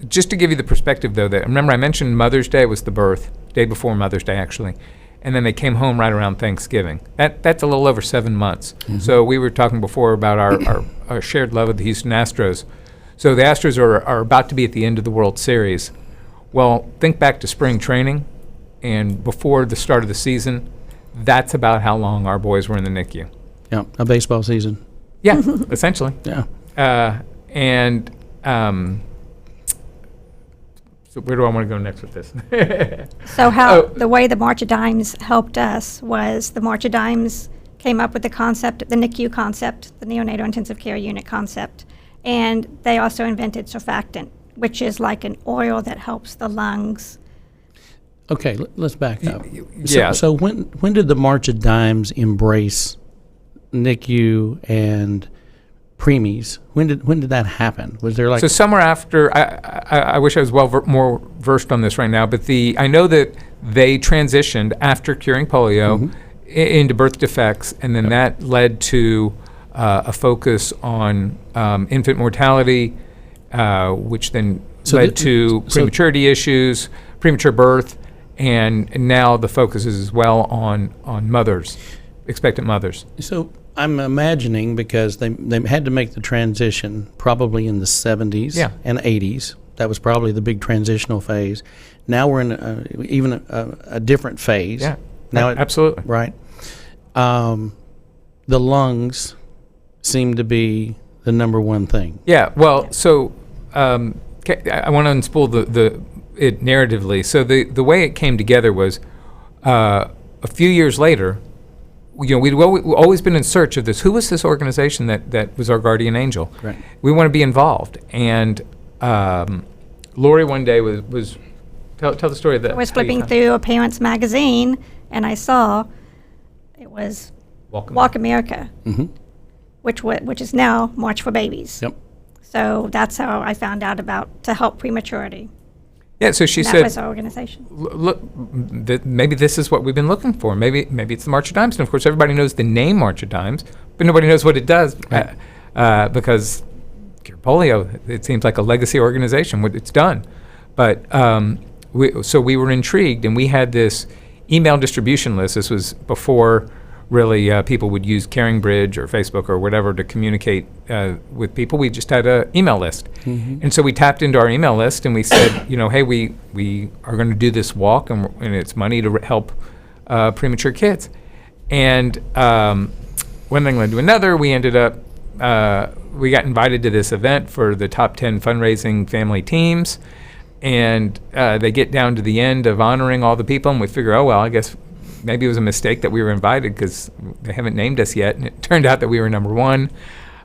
Just to give you the perspective, though, that remember I mentioned Mother's Day was the birth, day before Mother's Day, actually. And then they came home right around Thanksgiving. That's a little over 7 months. Mm-hmm. So we were talking before about our shared love of the Houston Astros. So the Astros are about to be at the end of the World Series. Well, think back to spring training, and before the start of the season, that's about how long our boys were in the NICU. Yeah, a baseball season. Yeah, essentially. Yeah. So where do I want to go next with this? So the way the March of Dimes helped us was the March of Dimes came up with the concept, the NICU concept, the neonatal intensive care unit concept, and they also invented surfactant, which is like an oil that helps the lungs. Okay, let's back up. Yeah. So when did the March of Dimes embrace NICU and preemies? When did that happen? Was there like... So somewhere after, I wish I was more versed on this right now, but I know that they transitioned after curing polio into birth defects, and then that led to a focus on infant mortality, which then led to prematurity issues, premature birth, and now the focus is as well on mothers, expectant mothers. So I'm imagining, because they had to make the transition probably in the 70s and 80s. That was probably the big transitional phase. Now we're in even a different phase. Yeah, now absolutely. Right. The lungs seem to be the number one thing. Yeah, well, so I want to unspool it narratively. So the way it came together was a few years later, we'd always been in search of this. Who was this organization that was our guardian angel? Right. We want to be involved. And Lori one day was tell the story of that. I was flipping through a parent's magazine, and I saw it was Walk America, which is now March for Babies. Yep. So that's how I found out about to help prematurity. Yeah, so she That said, was our organization. look, maybe this is what we've been looking for. Maybe it's the March of Dimes. And of course, everybody knows the name March of Dimes, but nobody knows what it does because cure polio, it seems like a legacy organization, what it's done. But so we were intrigued, and we had this email distribution list. This was before really people would use Caring Bridge or Facebook or whatever to communicate with people. We just had an email list. And so we tapped into our email list, and we said, hey, we are going to do this walk, and it's money to help premature kids. And one thing led to another. We ended up, we got invited to this event for the top 10 fundraising family teams. And they get down to the end of honoring all the people, and we figure, oh, well, I guess maybe it was a mistake that we were invited because they haven't named us yet. And it turned out that we were number one.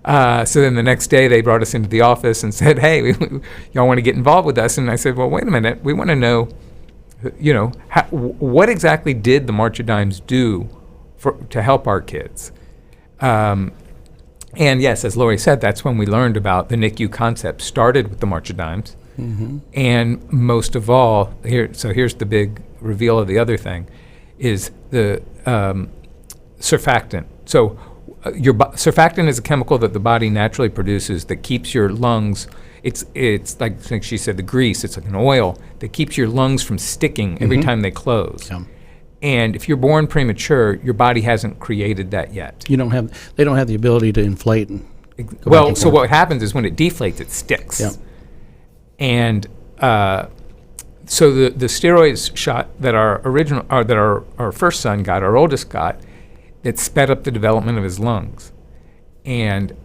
So then the next day they brought us into the office and said, hey, y'all want to get involved with us? And I said, well, wait a minute. We want to know, what exactly did the March of Dimes do to help our kids? And yes, as Lori said, that's when we learned about the NICU concept. Started with the March of Dimes. Mm-hmm. And most of all, here's the big reveal of the other thing, is the surfactant. So surfactant is a chemical that the body naturally produces that keeps your lungs, it's like she said, the grease, it's like an oil that keeps your lungs from sticking every time they close. Yeah. And if you're born premature, your body hasn't created that yet. They don't have the ability to inflate. So what happens is when it deflates, it sticks. Yeah. And so the steroids shot that our first son got, our oldest got, it sped up the development of his lungs, and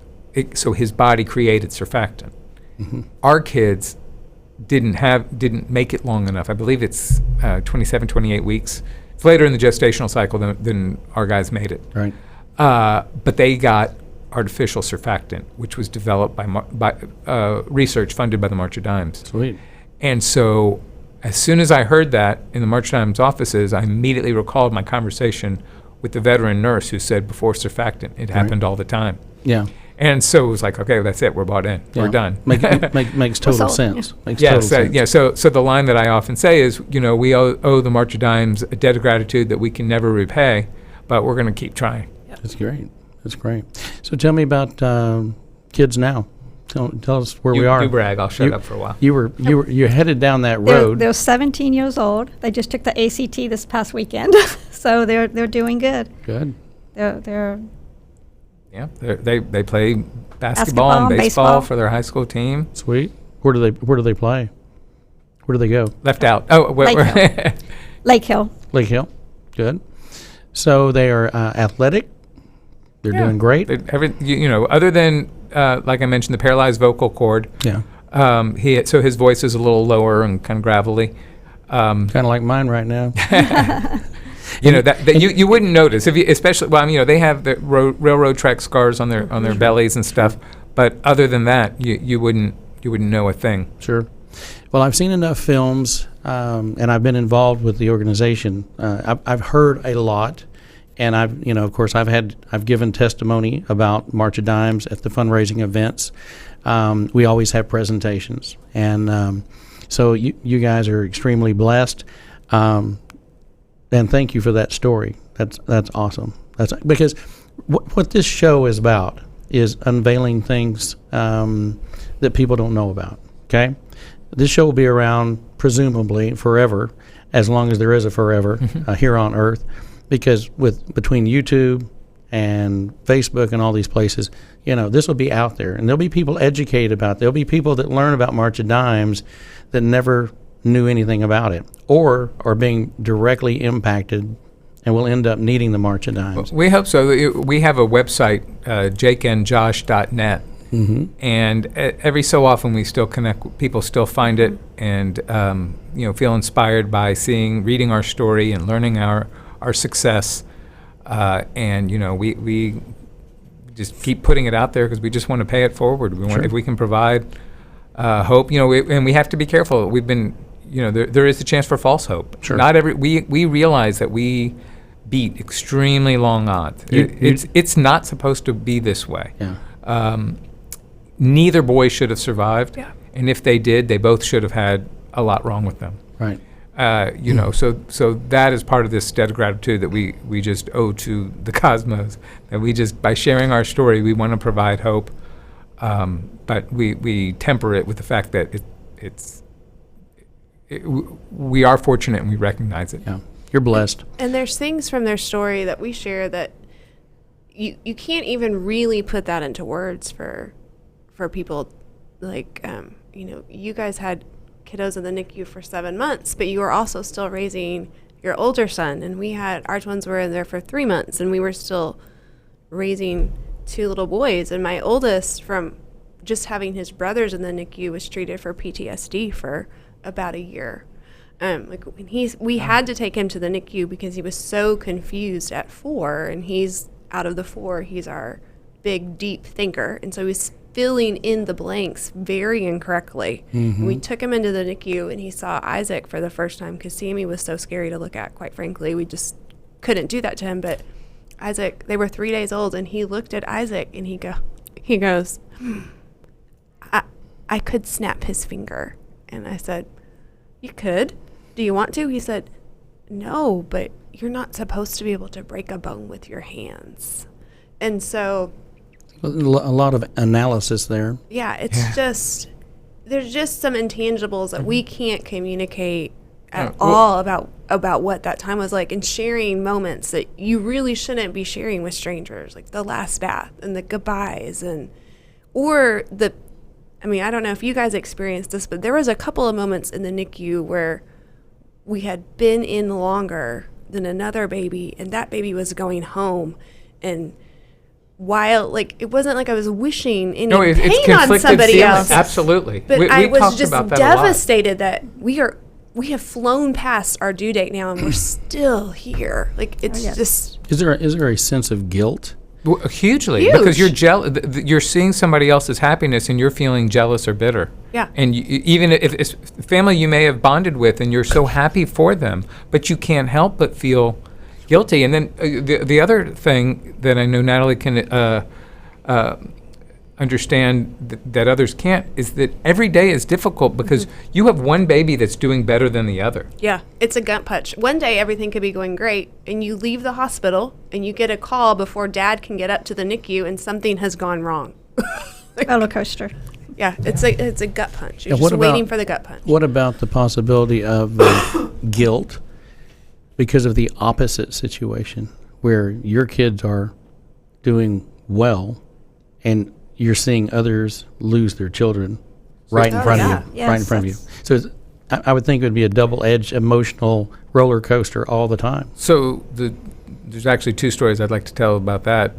so his body created surfactant. Mm-hmm. Our kids didn't make it long enough. I believe it's 27, 28 weeks. It's later in the gestational cycle than our guys made it. Right. But they got artificial surfactant, which was developed by research funded by the March of Dimes. Sweet. And so as soon as I heard that in the March of Dimes offices, I immediately recalled my conversation with the veteran nurse who said before surfactant, it happened all the time. Yeah. And so it was like, okay, that's it. We're bought in. Yeah. We're done. Makes total sense. So the line that I often say is, we owe the March of Dimes a debt of gratitude that we can never repay, but we're going to keep trying. Yep. That's great. That's great. So tell me about kids now. Tell us where we are. You brag. I'll shut up for a while. You're headed down that road. They're 17 years old. They just took the ACT this past weekend, so they're doing good. Good. They're they play basketball and baseball for their high school team. Sweet. Where do they play? Where do they go? Left out. Oh, Lake Hill. Lake Hill. Good. So they are athletic. They're doing great. Other than like I mentioned, the paralyzed vocal cord. Yeah. So his voice is a little lower and kind of gravelly. Kind of like mine right now. That you wouldn't notice especially they have the railroad track scars on their bellies and stuff. But other than that, you wouldn't know a thing. Sure. Well, I've seen enough films, and I've been involved with the organization. I've heard a lot. And I've given testimony about March of Dimes at the fundraising events. We always have presentations, and so you guys are extremely blessed. And thank you for that story. That's awesome. That's because what this show is about is unveiling things that people don't know about. Okay, this show will be around presumably forever, as long as there is a forever here on Earth. Because between YouTube and Facebook and all these places, this will be out there, and there'll be people educated about it. There'll be people that learn about March of Dimes that never knew anything about it, or are being directly impacted, and will end up needing the March of Dimes. We hope so. We have a website, jakeandjosh.net, and every so often we still connect. People still find it, and feel inspired by reading our story and learning our success, and we just keep putting it out there because we just want to pay it forward. If we can provide hope, and we have to be careful. We've been, there is a chance for false hope. Sure. We realize that we beat extremely long odds. It's not supposed to be this way. Yeah. Neither boy should have survived, and if they did, they both should have had a lot wrong with them. Right. So that is part of this debt of gratitude that we just owe to the cosmos. That we just, by sharing our story, we want to provide hope, but we temper it with the fact that we are fortunate and we recognize it. Yeah, you're blessed. And there's things from their story that we share that you can't even really put that into words for people. Like you guys had kiddos in the NICU for 7 months, but you were also still raising your older son. And our twins were in there for 3 months, and we were still raising 2 little boys. And my oldest, from just having his brothers in the NICU, was treated for PTSD for about a year. We had to take him to the NICU because he was so confused at 4, and he's out of the 4, he's our big, deep thinker. And so he was filling in the blanks very incorrectly. Mm-hmm. We took him into the NICU, and he saw Isaac for the first time because Sammy was so scary to look at, quite frankly. We just couldn't do that to him. But Isaac, they were 3 days old, and he looked at Isaac, and he goes, I could snap his finger. And I said, you could? Do you want to? He said, no, but you're not supposed to be able to break a bone with your hands. And so... a lot of analysis there. Yeah, there's just some intangibles that we can't communicate at all about what that time was like, and sharing moments that you really shouldn't be sharing with strangers, like the last bath and the goodbyes I don't know if you guys experienced this, but there was a couple of moments in the NICU where we had been in longer than another baby, and that baby was going home, and while, it wasn't like I was wishing any pain on somebody else. Absolutely. But I was just devastated that we have flown past our due date now, and we're still here. Just... Is there a sense of guilt? Well, hugely. Huge. Because you're seeing somebody else's happiness, and you're feeling jealous or bitter. Yeah. And even if it's family you may have bonded with, and you're so happy for them, but you can't help but feel guilty. And then the other thing that I know Natalie can understand that others can't is that every day is difficult because you have one baby that's doing better than the other. Yeah, it's a gut punch. One day everything could be going great, and you leave the hospital and you get a call before Dad can get up to the NICU, and something has gone wrong. Roller coaster. Yeah, it's a gut punch. You're just waiting for the gut punch. What about the possibility of guilt because of the opposite situation where your kids are doing well and you're seeing others lose their children right in front of you? Yes, right in front of you. So I would think it would be a double-edged emotional roller coaster all the time. So there's actually 2 stories I'd like to tell about that.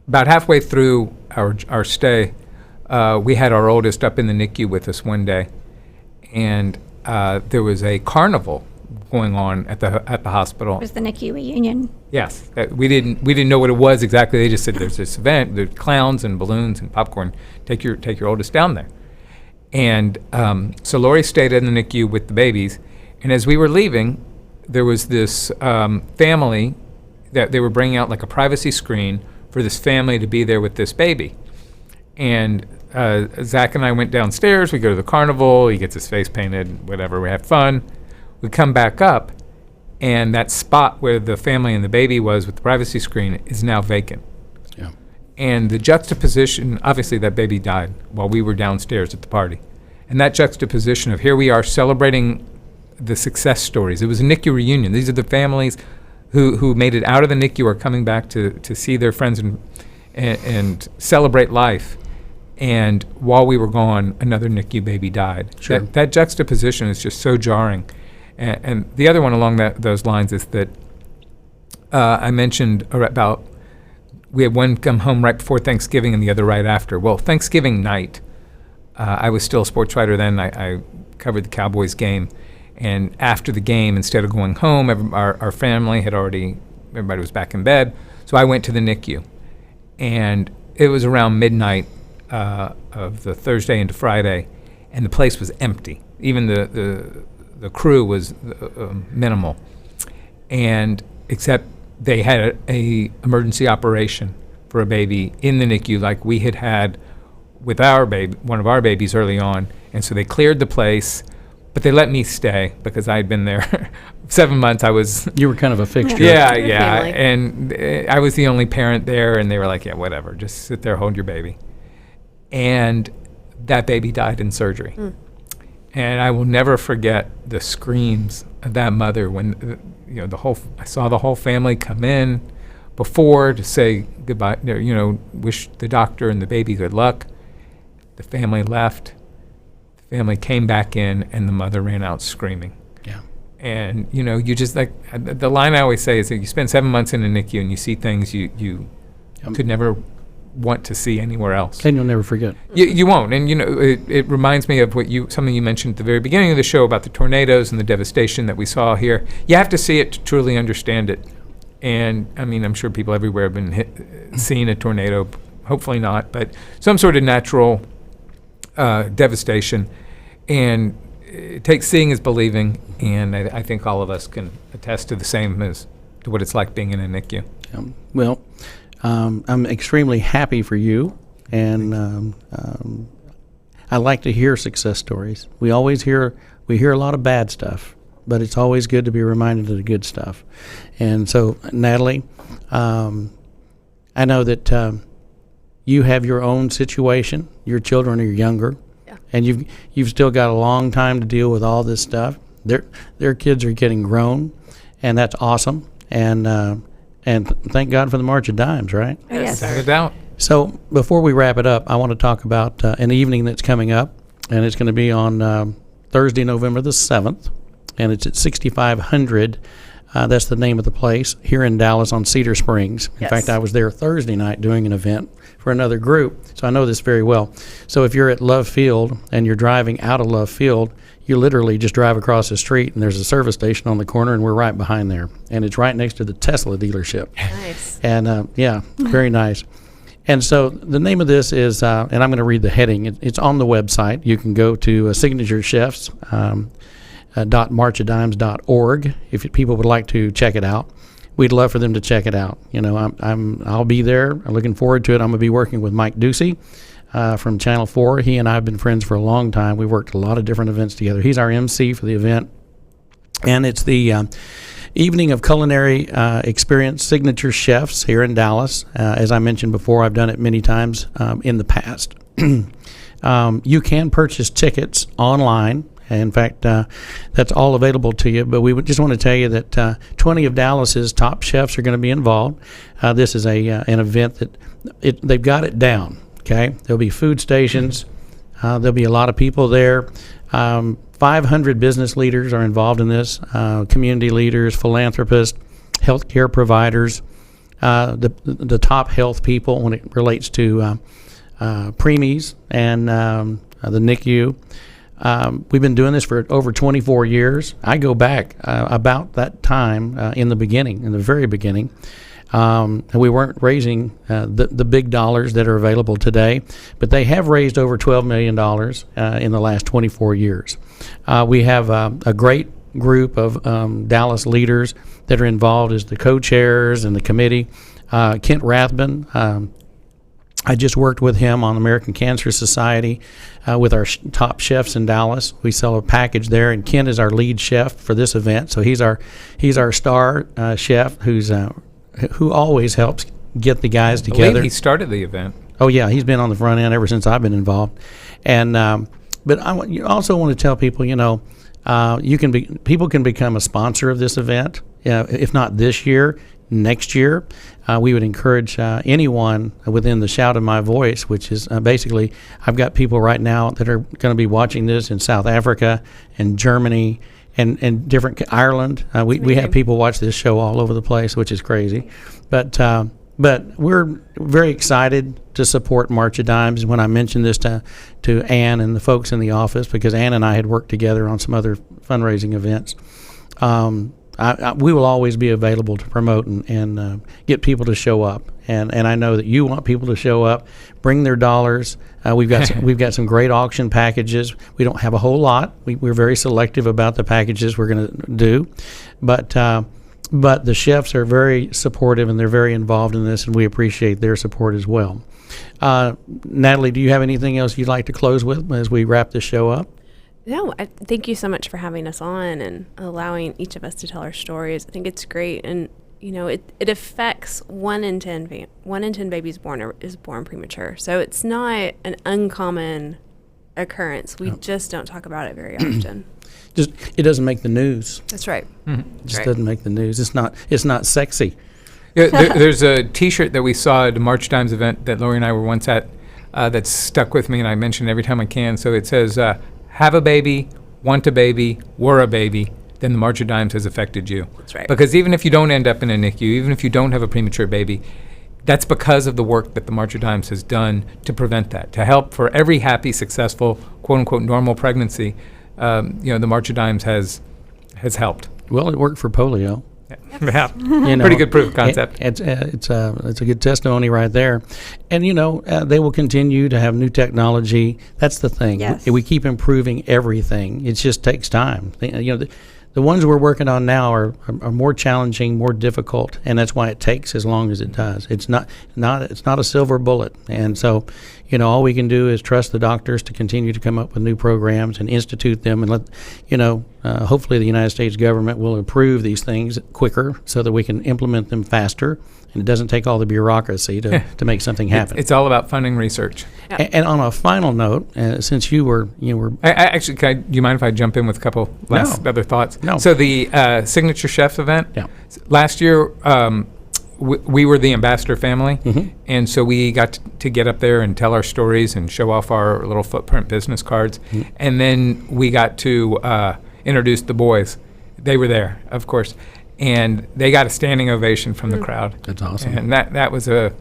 About halfway through our stay, we had our oldest up in the NICU with us one day, and there was a carnival going on at the hospital. It was the NICU reunion. Yes, we didn't know what it was exactly. They just said there's this event, there's clowns and balloons and popcorn. Take your oldest down there. And so Lori stayed in the NICU with the babies, and as we were leaving, there was this family that they were bringing out like a privacy screen for this family to be there with this baby. And Zach and I went downstairs. We go to the carnival. He gets his face painted, whatever. We have fun. We come back up, and that spot where the family and the baby was with the privacy screen is now vacant. Yeah. And the juxtaposition, obviously that baby died while we were downstairs at the party. And that juxtaposition of here we are celebrating the success stories. It was a NICU reunion. These are the families who made it out of the NICU are coming back to see their friends and celebrate life. And while we were gone, another NICU baby died. Sure. That juxtaposition is just so jarring. And the other one along those lines is that I mentioned about we had one come home right before Thanksgiving and the other right after. Well, Thanksgiving night, I was still a sports writer then. I covered the Cowboys game. And after the game, instead of going home, our family had everybody was back in bed. So I went to the NICU. And it was around midnight of the Thursday into Friday, and the place was empty. Even the crew was minimal, and except they had a emergency operation for a baby in the NICU, like we had with our baby, one of our babies early on, and so they cleared the place, but they let me stay because I had been there 7 months. You were kind of a fixture. Yeah, Family. and I was the only parent there, and they were like, yeah, whatever, just sit there, hold your baby. And that baby died in surgery. And I will never forget the screams of that mother when I saw the whole family come in before to say goodbye, wish the doctor and the baby good luck. The family left. The family came back in, and the mother ran out screaming. Yeah. And, you just like, the line I always say is that you spend 7 months in a NICU and you see things you could never want to see anywhere else. And you'll never forget. You won't. And, it reminds me of something you mentioned at the very beginning of the show about the tornadoes and the devastation that we saw here. You have to see it to truly understand it. And, I mean, I'm sure people everywhere have been seen a tornado, hopefully not, but some sort of natural devastation. And it takes seeing as believing, and I think all of us can attest to the same as to what it's like being in a NICU. Well, I'm extremely happy for you, and I like to hear success stories. We hear a lot of bad stuff, but it's always good to be reminded of the good stuff. And so, Natalie, I know that you have your own situation. Your children are younger. And you've still got a long time to deal with all this stuff. Their kids are getting grown, and that's awesome. And thank God for the March of Dimes, right? Yes. Without a doubt. So before we wrap it up, I want to talk about an evening that's coming up, and it's going to be on Thursday, November the 7th, and it's at 6500. That's the name of the place here in Dallas on Cedar Springs. In fact, I was there Thursday night doing an event for another group, so I know this very well. So if you're at Love Field and you're driving out of Love Field, you literally just drive across the street and there's a service station on the corner, and we're right behind there. And it's right next to the Tesla dealership. Nice. And very nice. And so the name of this is, and I'm going to read the heading. It's on the website. You can go to Signature Chefs. .marchadimes.org if people would like to check it out. We'd love for them to check it out. I'll be there. I'm looking forward to it. I'm going to be working with Mike Ducey from Channel 4. He and I have been friends for a long time. We've worked a lot of different events together. He's our MC for the event, and it's the evening of culinary experience Signature Chefs here in Dallas. As I mentioned before, I've done it many times in the past. You can purchase tickets online. In fact, that's all available to you. But we would just want to tell you that 20 of Dallas's top chefs are going to be involved. This is an event that they've got it down. Okay, there'll be food stations. There'll be a lot of people there. 500 business leaders are involved in this. Community leaders, philanthropists, healthcare providers, the top health people when it relates to preemies and the NICU. We've been doing this for over 24 years. I go back about that time in the very beginning. We weren't raising the big dollars that are available today, but they have raised over $12 million in the last 24 years. We have a great group of Dallas leaders that are involved as the co-chairs and the committee. Kent Rathbun, I just worked with him on American Cancer Society with our top chefs in Dallas. We sell a package there, and Ken is our lead chef for this event. So he's our star chef who always helps get the guys together. I believe he started the event. Oh yeah, he's been on the front end ever since I've been involved. And but you also want to tell people, people can become a sponsor of this event. If not this year, next year. We would encourage anyone within the shout of my voice, which is basically, I've got people right now that are going to be watching this in South Africa and Germany and different Ireland. We have people watch this show all over the place, which is crazy. But we're very excited to support March of Dimes. When I mentioned this to Ann and the folks in the office, because Ann and I had worked together on some other fundraising events, we will always be available to promote and get people to show up. And I know that you want people to show up, bring their dollars. We've got some great auction packages. We don't have a whole lot. We're very selective about the packages we're going to do, but the chefs are very supportive and they're very involved in this, and we appreciate their support as well. Natalie, do you have anything else you'd like to close with as we wrap this show up? No, thank you so much for having us on and allowing each of us to tell our stories. I think it's great, and it affects 1 in 10 babies is born premature. So it's not an uncommon occurrence. We just don't talk about it very often. It doesn't make the news. That's right. It just doesn't make the news. It's not sexy. Yeah, there's a T-shirt that we saw at a March Dimes event that Lori and I were once at that's stuck with me, and I mention it every time I can. So it says, have a baby, want a baby, were a baby, then the March of Dimes has affected you. That's right. Because even if you don't end up in a NICU, even if you don't have a premature baby, that's because of the work that the March of Dimes has done to prevent that, to help for every happy, successful, quote-unquote, normal pregnancy. The March of Dimes has helped. Well, it worked for polio. Yeah, You know, pretty good proof of concept. It's a good testimony right there, and they will continue to have new technology. That's the thing. Yes. We keep improving everything. It just takes time. The ones we're working on now are more challenging, more difficult, and that's why it takes as long as it does. It's not a silver bullet, and so all we can do is trust the doctors to continue to come up with new programs and institute them, and let hopefully the United States government will approve these things quicker so that we can implement them faster, and it doesn't take all the bureaucracy to make something happen. It's all about funding research. And on a final note, since you were Actually, do you mind if I jump in with a couple other thoughts? No. So the Signature Chefs event, Yeah. last year we were the ambassador family, and so we got to get up there and tell our stories and show off our little footprint business cards, and then we got to introduce the boys. They were there, of course, and they got a standing ovation from the crowd. That's awesome. And that was a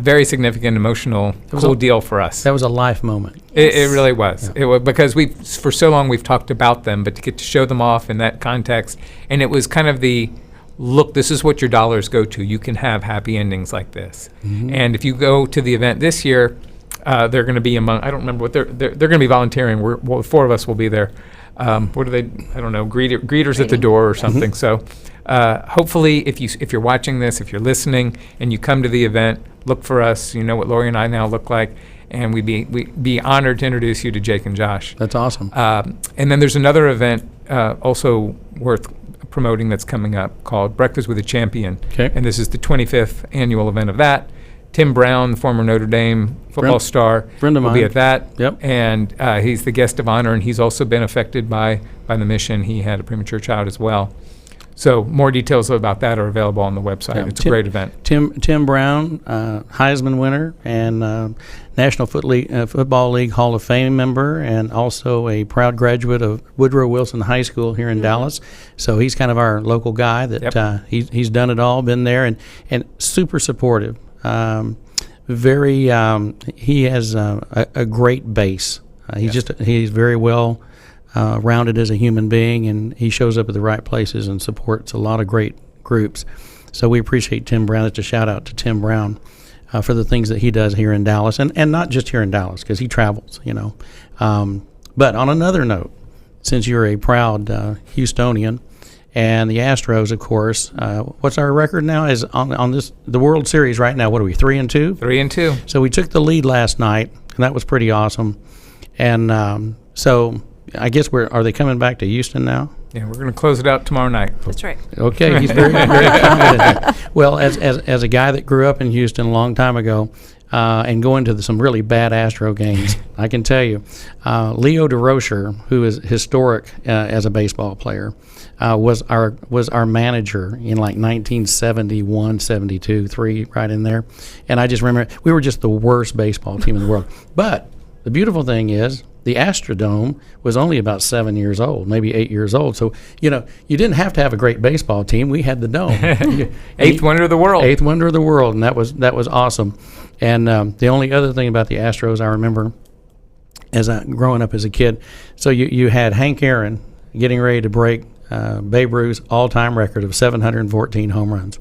very significant, emotional, cool deal for us. that was a life moment. It really was. It was because for so long we've talked about them, but to get to show them off in that context, and it was kind of the look. This is what your dollars go to. You can have happy endings like this. And if you go to the event this year, they're going to be among. I don't remember what they're going to be volunteering. Four of us will be there. What are they? I don't know. Greeters at the door or something. So. Hopefully, if you're watching this, if you're listening, and you come to the event, look for us. You know what Lori and I now look like, and we'd be honored to introduce you to Jake and Josh. That's awesome. And then there's another event also worth promoting that's coming up called Breakfast with a Champion. Okay. And this is the 25th annual event of that. Tim Brown, the former Notre Dame football star, friend of will be mine. at that. Yep. And he's the guest of honor, and he's also been affected by the mission. He had a premature child as well. So more details about that are available on the website. Yeah, It's a great event. Tim Brown, Heisman winner and National Football League Hall of Fame member, and also a proud graduate of Woodrow Wilson High School here in Dallas. So he's kind of our local guy that he's done it all, been there, and super supportive. He has a great base. He's very well rounded as a human being, and he shows up at the right places and supports a lot of great groups. So we appreciate Tim Brown. It's a shout out to Tim Brown for the things that he does here in Dallas, and not just here in Dallas because he travels, But on another note, since you're a proud Houstonian, and the Astros, of course, what's our record now? Is on the World Series right now? What are we, 3-2? 3-2. So we took the lead last night, and that was pretty awesome. And so I guess are they coming back to Houston now? Yeah, we're going to close it out tomorrow night. That's right. Okay, he's very, very confident. Well, as a guy that grew up in Houston a long time ago, and going to some really bad Astro games, I can tell you, Leo DeRocher, who is historic as a baseball player, was our manager in like 1971, 72, 3, right in there. And I just remember we were just the worst baseball team in the world. But the beautiful thing is, the Astrodome was only about 7 years old, maybe 8 years old. So, you didn't have to have a great baseball team. We had the dome. Eighth wonder of the world. Eighth wonder of the world, and that was awesome. And the only other thing about the Astros I remember growing up as a kid, so you had Hank Aaron getting ready to break Babe Ruth's all-time record of 714 home runs.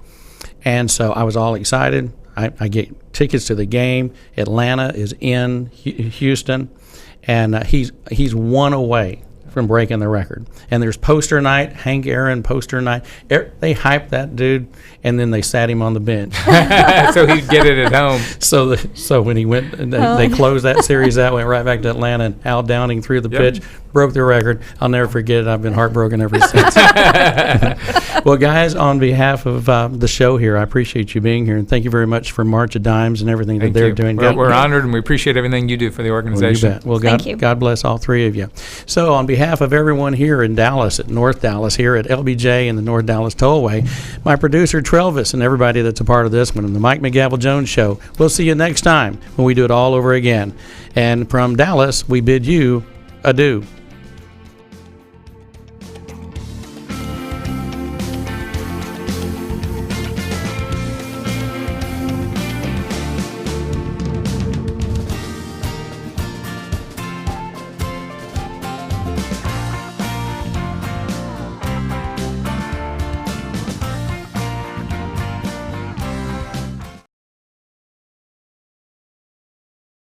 And so I was all excited. I get tickets to the game. Atlanta is in Houston. And he's one away from breaking the record. And there's poster night, Hank Aaron poster night. They hyped that dude, and then they sat him on the bench. So he'd get it at home. So when he went, they closed that series out, went right back to Atlanta, and Al Downing threw the pitch, broke the record. I'll never forget it. I've been heartbroken ever since. Well, guys, on behalf of the show here, I appreciate you being here, and thank you very much for March of Dimes and everything that they're doing. We're honored, and we appreciate everything you do for the organization. Well, you bet. Well, God bless all three of you. So on behalf of everyone here in Dallas, at North Dallas, here at LBJ and the North Dallas Tollway, my producer Trelvis, and everybody that's a part of this one, and the Mike McGavel Jones Show, we'll see you next time when we do it all over again. And from Dallas, we bid you adieu.